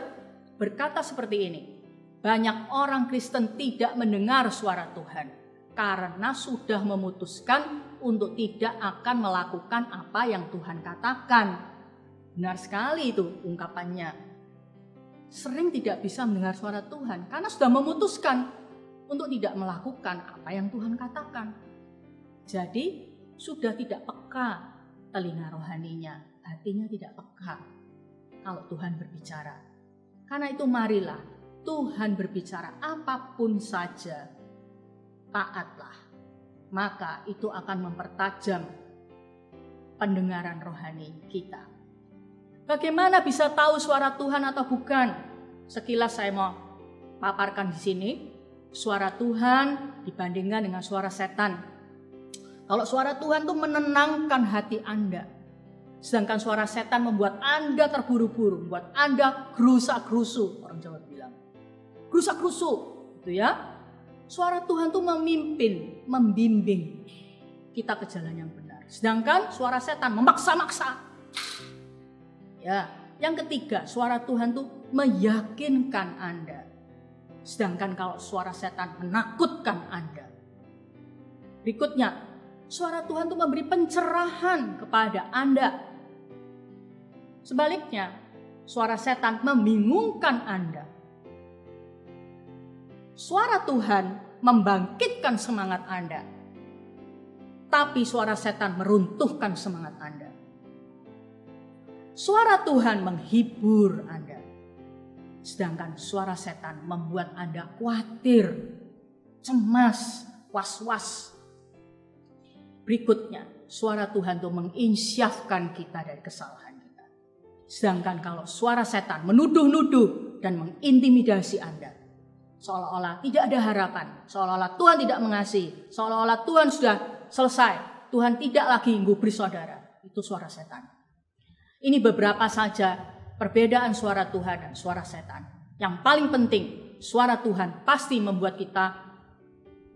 berkata seperti ini. Banyak orang Kristen tidak mendengar suara Tuhan karena sudah memutuskan untuk tidak akan melakukan apa yang Tuhan katakan. Benar sekali itu ungkapannya. Sering tidak bisa mendengar suara Tuhan karena sudah memutuskan untuk tidak melakukan apa yang Tuhan katakan. Jadi sudah tidak peka telinga rohaninya, hatinya tidak peka kalau Tuhan berbicara. Karena itu marilah Tuhan berbicara apapun saja, taatlah. Maka itu akan mempertajam pendengaran rohani kita. Bagaimana bisa tahu suara Tuhan atau bukan? Sekilas saya mau paparkan di sini. Suara Tuhan dibandingkan dengan suara setan. Kalau suara Tuhan itu menenangkan hati Anda. Sedangkan suara setan membuat Anda terburu-buru, membuat Anda gerusak-gerusu. Orang Jawa bilang, gerusak-gerusu, gitu ya. Suara Tuhan itu memimpin, membimbing kita ke jalan yang benar. Sedangkan suara setan memaksa-maksa. Ya, yang ketiga, suara Tuhan itu meyakinkan Anda. Sedangkan kalau suara setan menakutkan Anda. Berikutnya, suara Tuhan itu memberi pencerahan kepada Anda. Sebaliknya, suara setan membingungkan Anda. Suara Tuhan membangkitkan semangat Anda. Tapi suara setan meruntuhkan semangat Anda. Suara Tuhan menghibur Anda. Sedangkan suara setan membuat Anda khawatir, cemas, was-was. Berikutnya, suara Tuhan itu menginsyafkan kita dari kesalahan kita. Sedangkan kalau suara setan menuduh-nuduh dan mengintimidasi Anda, seolah-olah tidak ada harapan, seolah-olah Tuhan tidak mengasihi, seolah-olah Tuhan sudah selesai, Tuhan tidak lagi menggubris saudara. Itu suara setan. Ini beberapa saja perbedaan suara Tuhan dan suara setan. Yang paling penting, suara Tuhan pasti membuat kita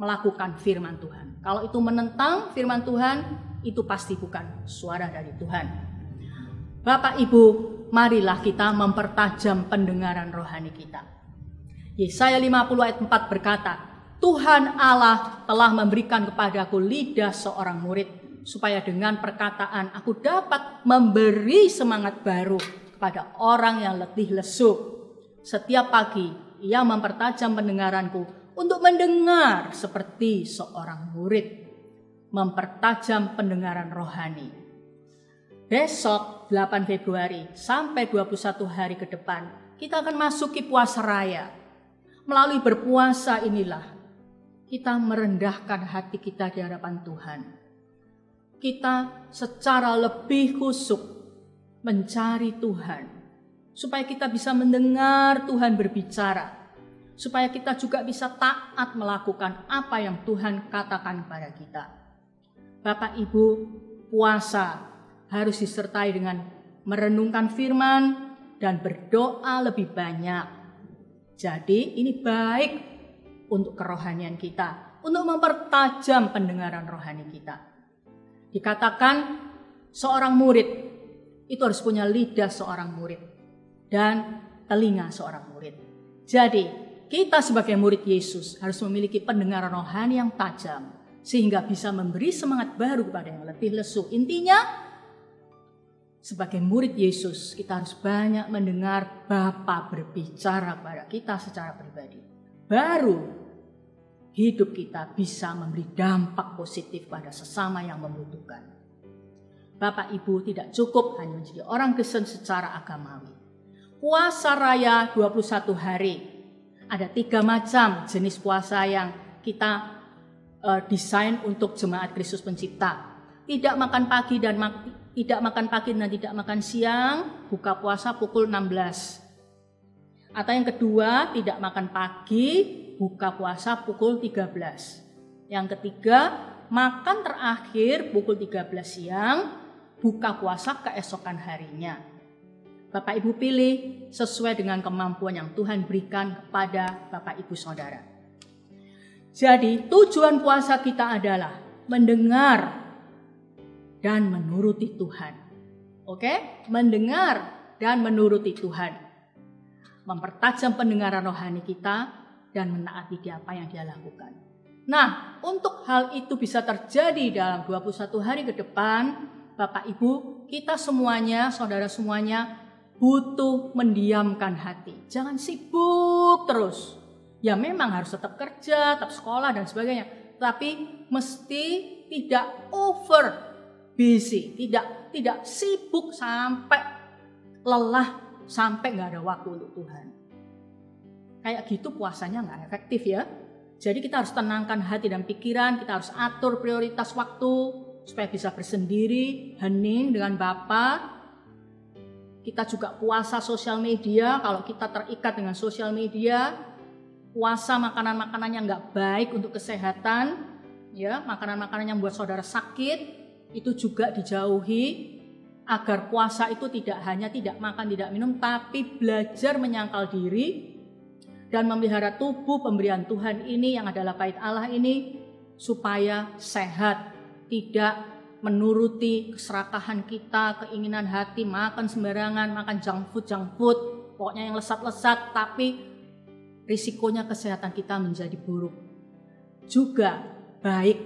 melakukan firman Tuhan. Kalau itu menentang firman Tuhan, itu pasti bukan suara dari Tuhan. Bapak Ibu, marilah kita mempertajam pendengaran rohani kita. Yesaya 50 ayat 4 berkata, Tuhan Allah telah memberikan kepadaku lidah seorang murid, supaya dengan perkataan aku dapat memberi semangat baru kepada orang yang letih lesu. Setiap pagi ia mempertajam pendengaranku untuk mendengar seperti seorang murid. Mempertajam pendengaran rohani. Besok 8 Februari sampai 21 hari ke depan kita akan masuki puasa raya. Melalui berpuasa inilah kita merendahkan hati kita di hadapan Tuhan. Kita secara lebih khusyuk mencari Tuhan, supaya kita bisa mendengar Tuhan berbicara, supaya kita juga bisa taat melakukan apa yang Tuhan katakan kepada kita. Bapak Ibu, puasa harus disertai dengan merenungkan firman dan berdoa lebih banyak. Jadi ini baik untuk kerohanian kita, untuk mempertajam pendengaran rohani kita. Dikatakan seorang murid itu harus punya lidah seorang murid dan telinga seorang murid. Jadi kita sebagai murid Yesus harus memiliki pendengaran rohani yang tajam sehingga bisa memberi semangat baru kepada yang letih lesu. Intinya sebagai murid Yesus kita harus banyak mendengar Bapa berbicara kepada kita secara pribadi. Baru hidup kita bisa memberi dampak positif pada sesama yang membutuhkan. Bapak Ibu tidak cukup hanya menjadi orang Kristen secara agamawi. Puasa raya 21 hari. Ada 3 macam jenis puasa yang kita desain untuk jemaat Kristus Pencipta. Tidak makan pagi dan tidak makan siang, buka puasa pukul 16. Atau yang kedua, tidak makan pagi, buka puasa pukul 13. Yang ketiga, makan terakhir pukul 13 siang, buka puasa keesokan harinya. Bapak Ibu pilih sesuai dengan kemampuan yang Tuhan berikan kepada Bapak Ibu Saudara. Jadi tujuan puasa kita adalah mendengar dan menuruti Tuhan. Oke? Mendengar dan menuruti Tuhan. Mempertajam pendengaran rohani kita dan menaati apa yang dia lakukan. Nah, untuk hal itu bisa terjadi dalam 21 hari ke depan, Bapak Ibu, kita semuanya, saudara semuanya, butuh mendiamkan hati. Jangan sibuk terus. Ya memang harus tetap kerja, tetap sekolah dan sebagainya. Tapi mesti tidak over busy, tidak sibuk sampai lelah, sampai nggak ada waktu untuk Tuhan. Kayak gitu puasanya nggak efektif ya. Jadi kita harus tenangkan hati dan pikiran, kita harus atur prioritas waktu supaya bisa bersendiri, hening dengan Bapa. Kita juga puasa sosial media, kalau kita terikat dengan sosial media, puasa makanan-makanan yang nggak baik untuk kesehatan, ya makanan-makanan yang buat saudara sakit, itu juga dijauhi. Agar puasa itu tidak hanya tidak makan, tidak minum, tapi belajar menyangkal diri dan memelihara tubuh pemberian Tuhan ini yang adalah bait Allah ini supaya sehat, tidak menuruti keserakahan kita, keinginan hati, makan sembarangan, makan junk food, pokoknya yang lesat-lesat, tapi risikonya kesehatan kita menjadi buruk. Juga baik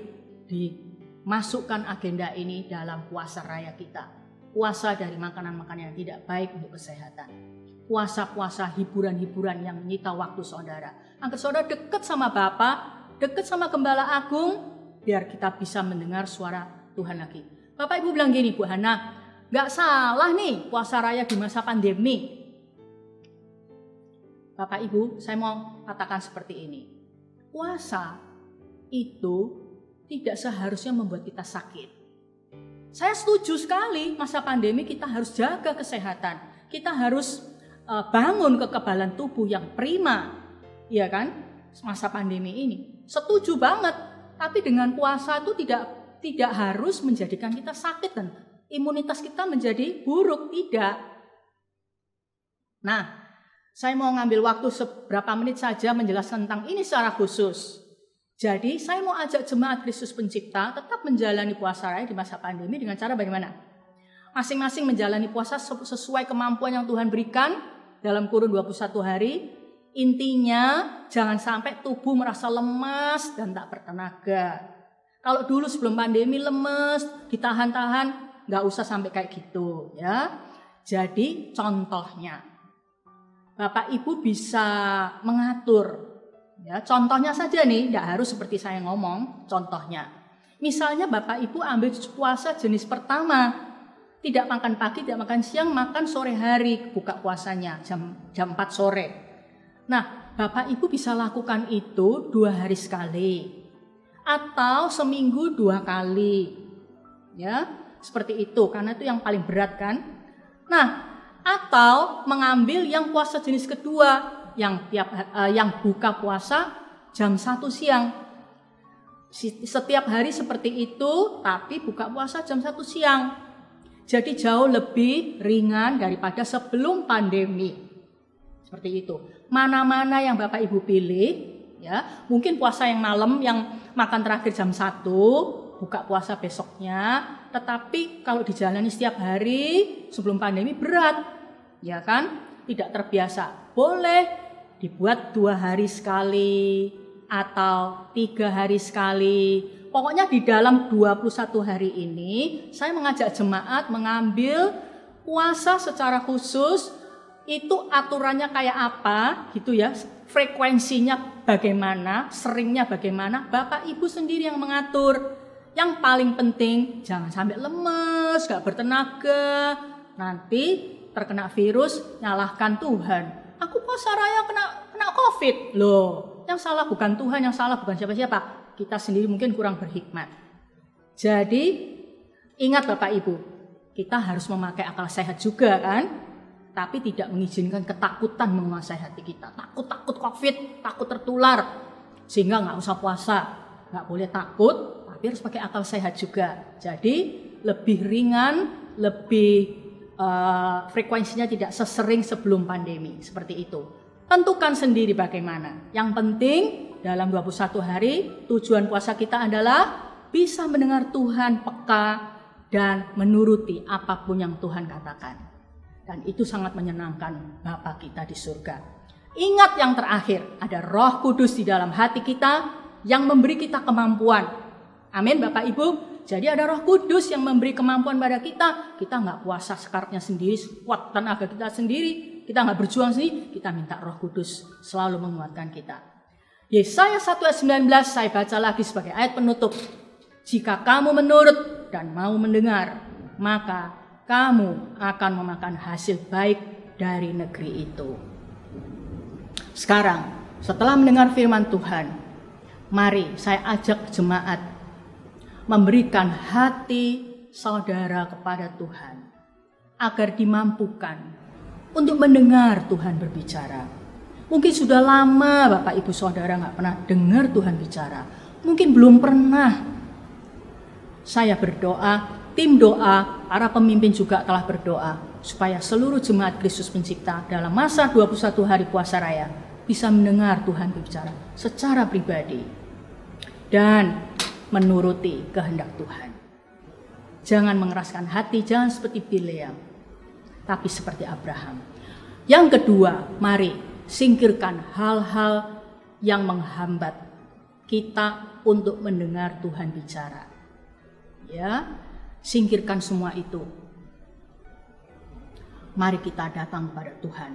dimasukkan agenda ini dalam puasa raya kita. Puasa dari makanan-makanan yang tidak baik untuk kesehatan. puasa-puasa, hiburan-hiburan yang menyita waktu saudara. Agar saudara dekat sama Bapa, dekat sama Gembala Agung, biar kita bisa mendengar suara Tuhan lagi. Bapak Ibu bilang gini, Bu Hana, nggak salah nih puasa raya di masa pandemi. Bapak Ibu, saya mau katakan seperti ini. Puasa itu tidak seharusnya membuat kita sakit. Saya setuju sekali, masa pandemi kita harus jaga kesehatan. Kita harus bangun kekebalan tubuh yang prima. Iya kan? Masa pandemi ini. Setuju banget. Tapi dengan puasa itu tidak harus menjadikan kita sakit dan imunitas kita menjadi buruk. Tidak. Nah, saya mau ngambil waktu seberapa menit saja menjelaskan tentang ini secara khusus. Jadi saya mau ajak jemaat Kristus Pencipta tetap menjalani puasa raya di masa pandemi dengan cara bagaimana? Masing-masing menjalani puasa sesuai kemampuan yang Tuhan berikan dalam kurun 21 hari. Intinya jangan sampai tubuh merasa lemas dan tak bertenaga. Kalau dulu sebelum pandemi lemes, ditahan-tahan, nggak usah sampai kayak gitu ya. Jadi contohnya, Bapak Ibu bisa mengatur. Ya, contohnya saja nih, tidak harus seperti saya ngomong, contohnya. Misalnya Bapak Ibu ambil puasa jenis pertama, tidak makan pagi, tidak makan siang, makan sore hari, buka puasanya jam 4 sore. Nah, Bapak Ibu bisa lakukan itu 2 hari sekali, atau seminggu 2 kali. Ya, seperti itu, karena itu yang paling berat kan. Nah, atau mengambil yang puasa jenis kedua, yang buka puasa jam 1 siang. Setiap hari seperti itu, tapi buka puasa jam 1 siang. Jadi jauh lebih ringan daripada sebelum pandemi. Seperti itu. Mana-mana yang Bapak Ibu pilih, ya. Mungkin puasa yang malam, yang makan terakhir jam 1, buka puasa besoknya. Tetapi kalau dijalani setiap hari sebelum pandemi berat, ya kan? Tidak terbiasa. Boleh dibuat 2 hari sekali atau 3 hari sekali. Pokoknya di dalam 21 hari ini saya mengajak jemaat mengambil puasa secara khusus. Itu aturannya kayak apa gitu ya. Frekuensinya bagaimana, seringnya bagaimana, Bapak Ibu sendiri yang mengatur. Yang paling penting jangan sampai lemes, gak bertenaga. Nanti terkena virus, nyalahkan Tuhan. Aku puasa raya kena COVID. Loh, yang salah bukan Tuhan, yang salah bukan siapa-siapa. Kita sendiri mungkin kurang berhikmat. Jadi, ingat Bapak Ibu, kita harus memakai akal sehat juga kan? Tapi tidak mengizinkan ketakutan menguasai hati kita. Takut COVID, takut tertular. Sehingga nggak usah puasa. Nggak boleh takut, tapi harus pakai akal sehat juga. Jadi, lebih ringan, lebih frekuensinya tidak sesering sebelum pandemi, seperti itu. Tentukan sendiri bagaimana. Yang penting dalam 21 hari tujuan puasa kita adalah bisa mendengar Tuhan peka dan menuruti apapun yang Tuhan katakan. Dan itu sangat menyenangkan Bapa kita di surga. Ingat yang terakhir, ada Roh Kudus di dalam hati kita yang memberi kita kemampuan. Amin Bapak Ibu. Jadi ada Roh Kudus yang memberi kemampuan pada kita. Kita nggak puasa sekartnya sendiri, kuat tenaga kita sendiri. Kita nggak berjuang sendiri. Kita minta Roh Kudus selalu menguatkan kita. Yesaya 1 ayat 19 saya baca lagi sebagai ayat penutup. Jika kamu menurut dan mau mendengar, maka kamu akan memakan hasil baik dari negeri itu. Sekarang, setelah mendengar firman Tuhan, mari saya ajak jemaat memberikan hati saudara kepada Tuhan agar dimampukan untuk mendengar Tuhan berbicara. Mungkin sudah lama Bapak Ibu Saudara nggak pernah dengar Tuhan bicara. Mungkin belum pernah. Saya berdoa, tim doa, para pemimpin juga telah berdoa supaya seluruh jemaat Kristus Pencipta dalam masa 21 hari puasa raya bisa mendengar Tuhan berbicara secara pribadi dan menuruti kehendak Tuhan. Jangan mengeraskan hati, jangan seperti Bileam, tapi seperti Abraham. Yang kedua, mari singkirkan hal-hal yang menghambat kita untuk mendengar Tuhan bicara. Ya, singkirkan semua itu. Mari kita datang kepada Tuhan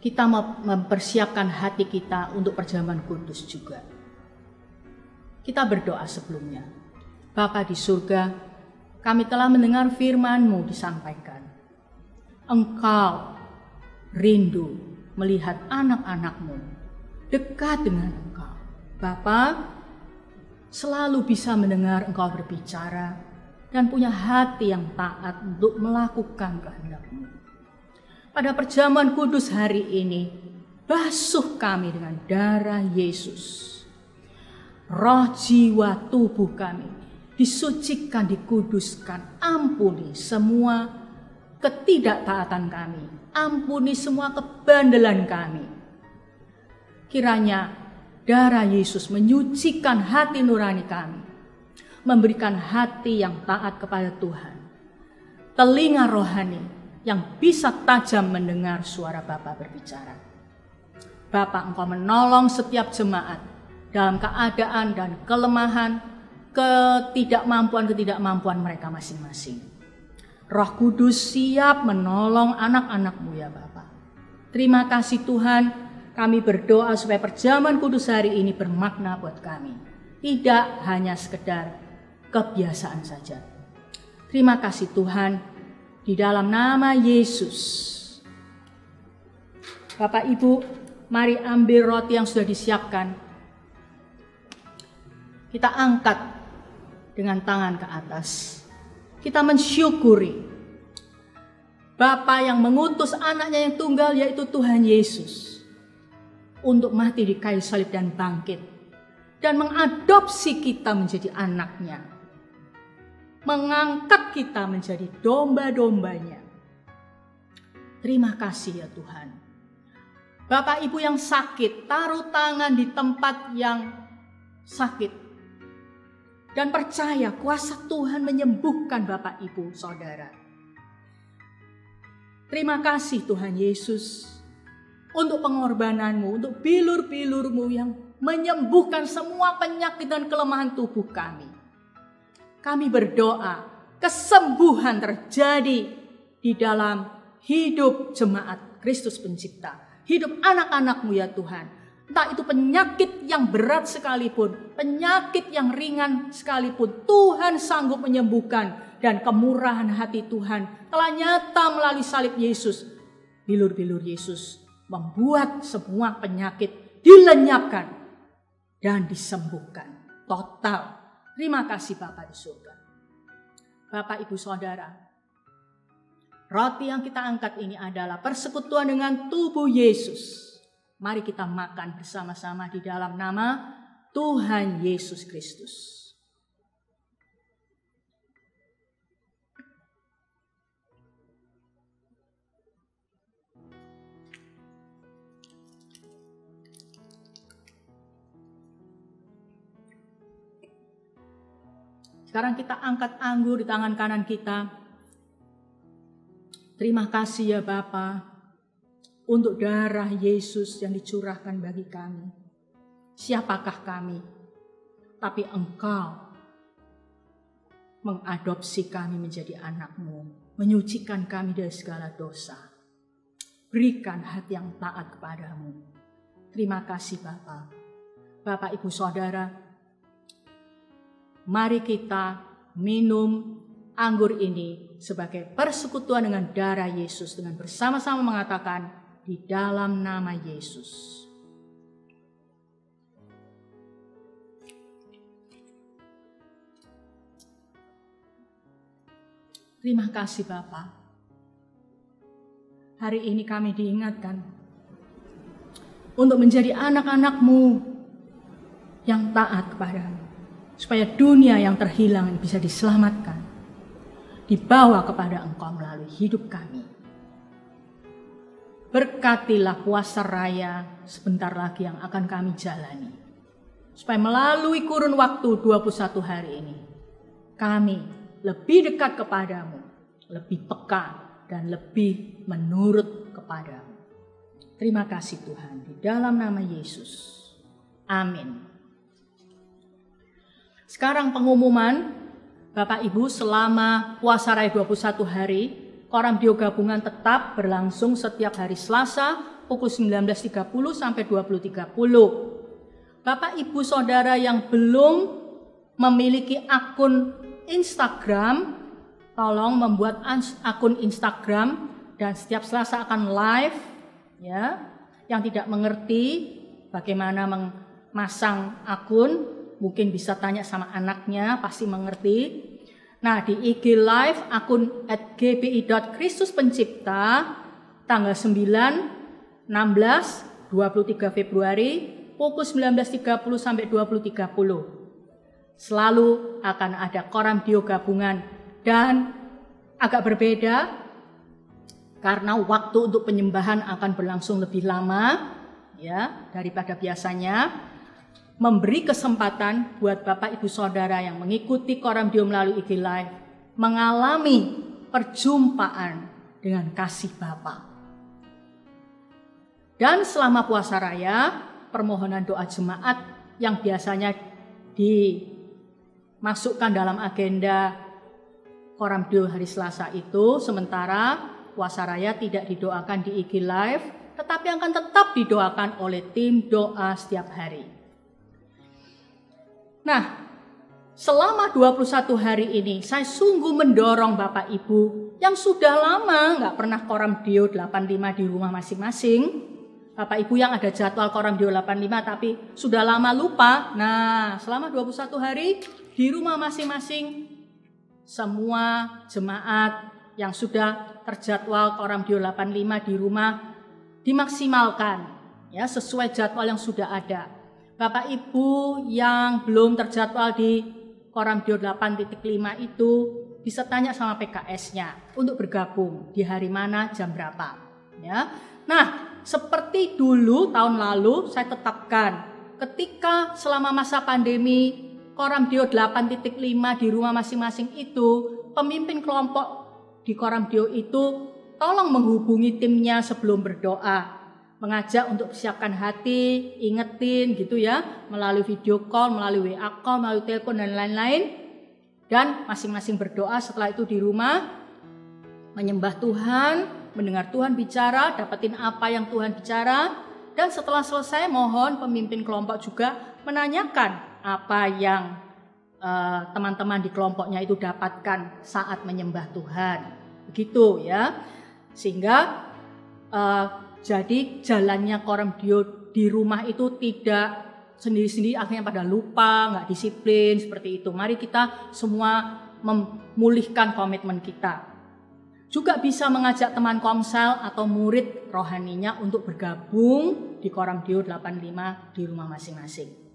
kita mempersiapkan hati kita untuk perjamuan kudus juga. Kita berdoa sebelumnya. Bapa di surga, kami telah mendengar firman-Mu disampaikan. Engkau rindu melihat anak-anak-Mu dekat dengan Engkau. Bapa, selalu bisa mendengar Engkau berbicara dan punya hati yang taat untuk melakukan kehendak-Mu. Pada perjamuan kudus hari ini, basuh kami dengan darah Yesus. Roh, jiwa, tubuh kami disucikan, dikuduskan. Ampuni semua ketidaktaatan kami. Ampuni semua kebandelan kami. Kiranya darah Yesus menyucikan hati nurani kami. Memberikan hati yang taat kepada Tuhan. Telinga rohani yang bisa tajam mendengar suara Bapa berbicara. Bapa, Engkau menolong setiap jemaat dalam keadaan dan kelemahan, ketidakmampuan mereka masing-masing. Roh Kudus siap menolong anak-anak-Mu ya Bapa. Terima kasih Tuhan, kami berdoa supaya perjamuan kudus hari ini bermakna buat kami. Tidak hanya sekedar kebiasaan saja. Terima kasih Tuhan. Di dalam nama Yesus. Bapak Ibu, mari ambil roti yang sudah disiapkan. Kita angkat dengan tangan ke atas. Kita mensyukuri Bapa yang mengutus anaknya yang tunggal, yaitu Tuhan Yesus, untuk mati di kayu salib dan bangkit. Dan mengadopsi kita menjadi anaknya. Mengangkat kita menjadi domba-dombanya. Terima kasih ya Tuhan. Bapak Ibu yang sakit, taruh tangan di tempat yang sakit. Dan percaya kuasa Tuhan menyembuhkan Bapak Ibu Saudara. Terima kasih Tuhan Yesus untuk pengorbanan-Mu, untuk bilur-bilur-Mu yang menyembuhkan semua penyakit dan kelemahan tubuh kami. Kami berdoa kesembuhan terjadi di dalam hidup jemaat Kristus Pencipta. Hidup anak-anak-Mu ya Tuhan. Entah itu penyakit yang berat sekalipun, penyakit yang ringan sekalipun, Tuhan sanggup menyembuhkan. Dan kemurahan hati Tuhan telah nyata melalui salib Yesus. Bilur-bilur Yesus membuat semua penyakit dilenyapkan dan disembuhkan total. Terima kasih Bapak di surga. Bapak Ibu Saudara, roti yang kita angkat ini adalah persekutuan dengan tubuh Yesus. Mari kita makan bersama-sama di dalam nama Tuhan Yesus Kristus. Sekarang kita angkat anggur di tangan kanan kita. Terima kasih ya Bapa untuk darah Yesus yang dicurahkan bagi kami. Siapakah kami? Tapi Engkau mengadopsi kami menjadi anak-Mu, menyucikan kami dari segala dosa. Berikan hati yang taat kepadamu. Terima kasih Bapa. Bapak Ibu Saudara, mari kita minum anggur ini sebagai persekutuan dengan darah Yesus, dengan bersama-sama mengatakan di dalam nama Yesus. Terima kasih Bapa. Hari ini kami diingatkan untuk menjadi anak-anak-Mu yang taat kepadamu. Supaya dunia yang terhilang bisa diselamatkan, dibawa kepada Engkau melalui hidup kami. Berkatilah puasa raya sebentar lagi yang akan kami jalani. Supaya melalui kurun waktu 21 hari ini, kami lebih dekat kepadamu, lebih peka dan lebih menurut kepadamu. Terima kasih Tuhan, di dalam nama Yesus. Amin. Sekarang pengumuman, Bapak Ibu, selama puasa raya 21 hari, Koram Dio Gabungan tetap berlangsung setiap hari Selasa pukul 19.30 sampai 20.30. Bapak Ibu Saudara yang belum memiliki akun Instagram, tolong membuat akun Instagram dan setiap Selasa akan live ya. Yang tidak mengerti bagaimana memasang akun, mungkin bisa tanya sama anaknya, pasti mengerti. Nah, di IG live akun @gbi.kristuspencipta tanggal 9, 16, 23 Februari pukul 19.30 sampai 20.30. Selalu akan ada Koram Deo gabungan dan agak berbeda karena waktu untuk penyembahan akan berlangsung lebih lama ya daripada biasanya, memberi kesempatan buat Bapak Ibu Saudara yang mengikuti Koram Deo melalui IG Live mengalami perjumpaan dengan kasih Bapa. Dan selama puasa raya, permohonan doa jemaat yang biasanya dimasukkan dalam agenda Koram Deo hari Selasa itu, sementara puasa raya tidak didoakan di IG Live, tetapi akan tetap didoakan oleh tim doa setiap hari. Nah, selama 21 hari ini saya sungguh mendorong Bapak Ibu yang sudah lama nggak pernah Koram Deo 85 di rumah masing-masing. Bapak Ibu yang ada jadwal Koram Deo 85 tapi sudah lama lupa. Nah, selama 21 hari di rumah masing-masing semua jemaat yang sudah terjadwal Koram Deo 85 di rumah dimaksimalkan ya sesuai jadwal yang sudah ada. Bapak Ibu yang belum terjadwal di Koram Deo 8.5 itu bisa tanya sama PKS-nya untuk bergabung di hari mana, jam berapa ya. Nah, seperti dulu tahun lalu saya tetapkan ketika selama masa pandemi Koram Deo 8.5 di rumah masing-masing itu, pemimpin kelompok di Koram Deo itu tolong menghubungi timnya sebelum berdoa, mengajak untuk siapkan hati, ingetin gitu ya, melalui video call, melalui WA call, melalui telepon dan lain-lain. Dan masing-masing berdoa setelah itu di rumah, menyembah Tuhan, mendengar Tuhan bicara, dapetin apa yang Tuhan bicara. Dan setelah selesai mohon pemimpin kelompok juga menanyakan apa yang teman-teman di kelompoknya itu dapatkan saat menyembah Tuhan. Begitu ya. Sehingga jadi jalannya Koram Deo di rumah itu tidak sendiri-sendiri akhirnya pada lupa, nggak disiplin seperti itu. Mari kita semua memulihkan komitmen kita. Juga bisa mengajak teman komsel atau murid rohaninya untuk bergabung di Koram Deo 85 di rumah masing-masing.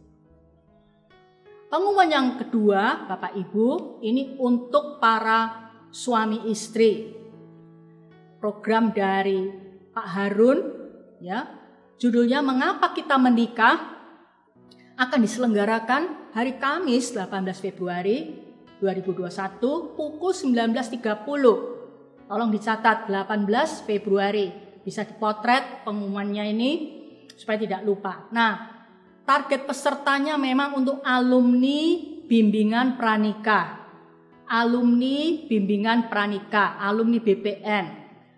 Pengumuman yang kedua, Bapak Ibu, ini untuk para suami istri. Program dari Pak Harun, ya, judulnya Mengapa Kita Menikah, akan diselenggarakan hari Kamis 18 Februari 2021 pukul 19.30. Tolong dicatat 18 Februari, bisa dipotret pengumumannya ini supaya tidak lupa. Nah, target pesertanya memang untuk alumni bimbingan pranikah, alumni bimbingan pranikah, alumni BPN.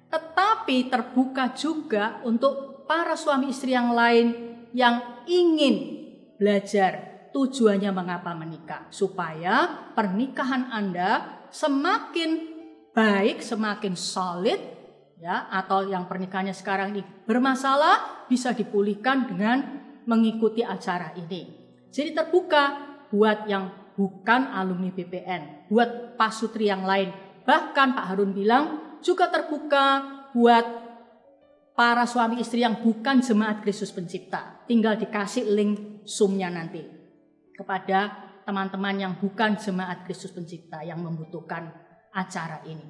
Tetapi terbuka juga untuk para suami istri yang lain yang ingin belajar tujuannya mengapa menikah, supaya pernikahan Anda semakin baik, semakin solid, ya, atau yang pernikahannya sekarang ini bermasalah bisa dipulihkan dengan mengikuti acara ini. Jadi terbuka buat yang bukan alumni BPN, buat pasutri yang lain. Bahkan Pak Harun bilang juga terbuka buat para suami istri yang bukan jemaat Kristus Pencipta. Tinggal dikasih link Zoom-nya nanti kepada teman-teman yang bukan jemaat Kristus Pencipta yang membutuhkan acara ini.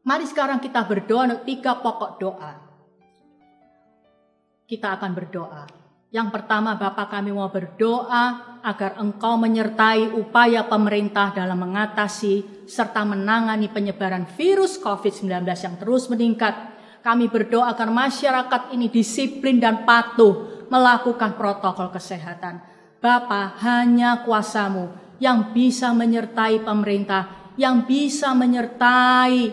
Mari sekarang kita berdoa untuk 3 pokok doa. Kita akan berdoa. Yang pertama, Bapa, kami mau berdoa agar Engkau menyertai upaya pemerintah dalam mengatasi serta menangani penyebaran virus COVID-19 yang terus meningkat. Kami berdoa agar masyarakat ini disiplin dan patuh melakukan protokol kesehatan. Bapa, hanya kuasa-Mu yang bisa menyertai pemerintah, yang bisa menyertai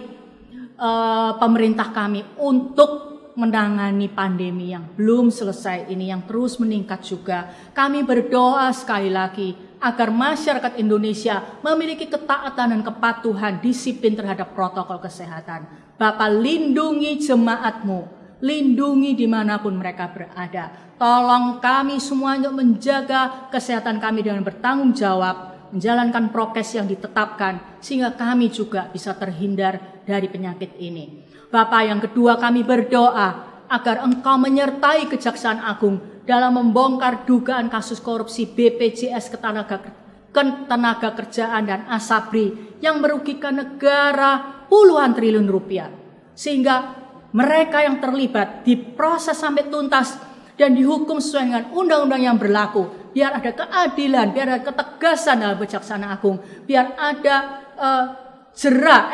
pemerintah kami untuk menangani pandemi yang belum selesai ini, yang terus meningkat juga. Kami berdoa sekali lagi agar masyarakat Indonesia memiliki ketaatan dan kepatuhan, disiplin terhadap protokol kesehatan. Bapa, lindungi jemaat-Mu, lindungi dimanapun mereka berada. Tolong kami semua untuk menjaga kesehatan kami dengan bertanggung jawab, menjalankan prokes yang ditetapkan, sehingga kami juga bisa terhindar dari penyakit ini. Bapa, yang kedua kami berdoa agar Engkau menyertai Kejaksaan Agung dalam membongkar dugaan kasus korupsi BPJS Ketenagakerjaan dan Asabri yang merugikan negara puluhan triliun rupiah. Sehingga mereka yang terlibat diproses sampai tuntas dan dihukum sesuai dengan undang-undang yang berlaku. Biar ada keadilan, biar ada ketegasan dalam Kejaksaan Agung, biar ada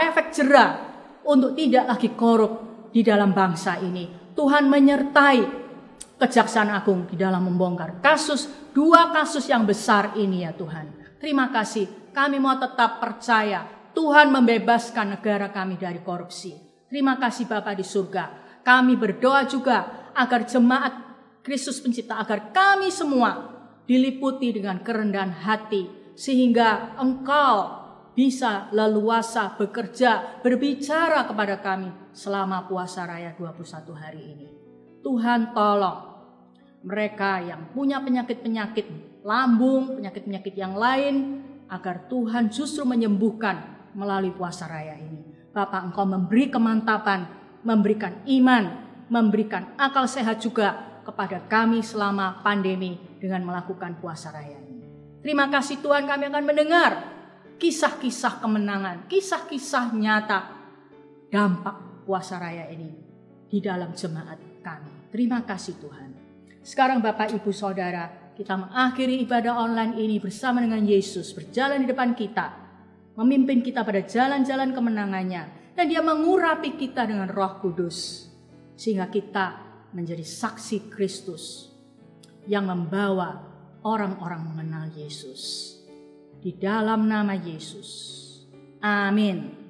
efek jerah untuk tidak lagi korup di dalam bangsa ini. Tuhan menyertai Kejaksaan Agung di dalam membongkar dua kasus yang besar ini ya Tuhan. Terima kasih, kami mau tetap percaya Tuhan membebaskan negara kami dari korupsi. Terima kasih Bapa di surga. Kami berdoa juga agar jemaat Kristus Pencipta, agar kami semua diliputi dengan kerendahan hati, sehingga Engkau bisa leluasa bekerja, berbicara kepada kami selama puasa raya 21 hari ini. Tuhan tolong mereka yang punya penyakit-penyakit lambung, penyakit-penyakit yang lain, agar Tuhan justru menyembuhkan melalui puasa raya ini. Bapak, Engkau memberi kemantapan, memberikan iman, memberikan akal sehat juga kepada kami selama pandemi dengan melakukan puasa raya ini. Terima kasih Tuhan, kami akan mendengar kisah-kisah kemenangan, kisah-kisah nyata dampak puasa raya ini di dalam jemaat kami. Terima kasih Tuhan. Sekarang Bapak, Ibu, Saudara, kita mengakhiri ibadah online ini bersama dengan Yesus berjalan di depan kita, memimpin kita pada jalan-jalan kemenangannya, dan Dia mengurapi kita dengan Roh Kudus, sehingga kita menjadi saksi Kristus yang membawa orang-orang mengenal Yesus. Di dalam nama Yesus. Amin.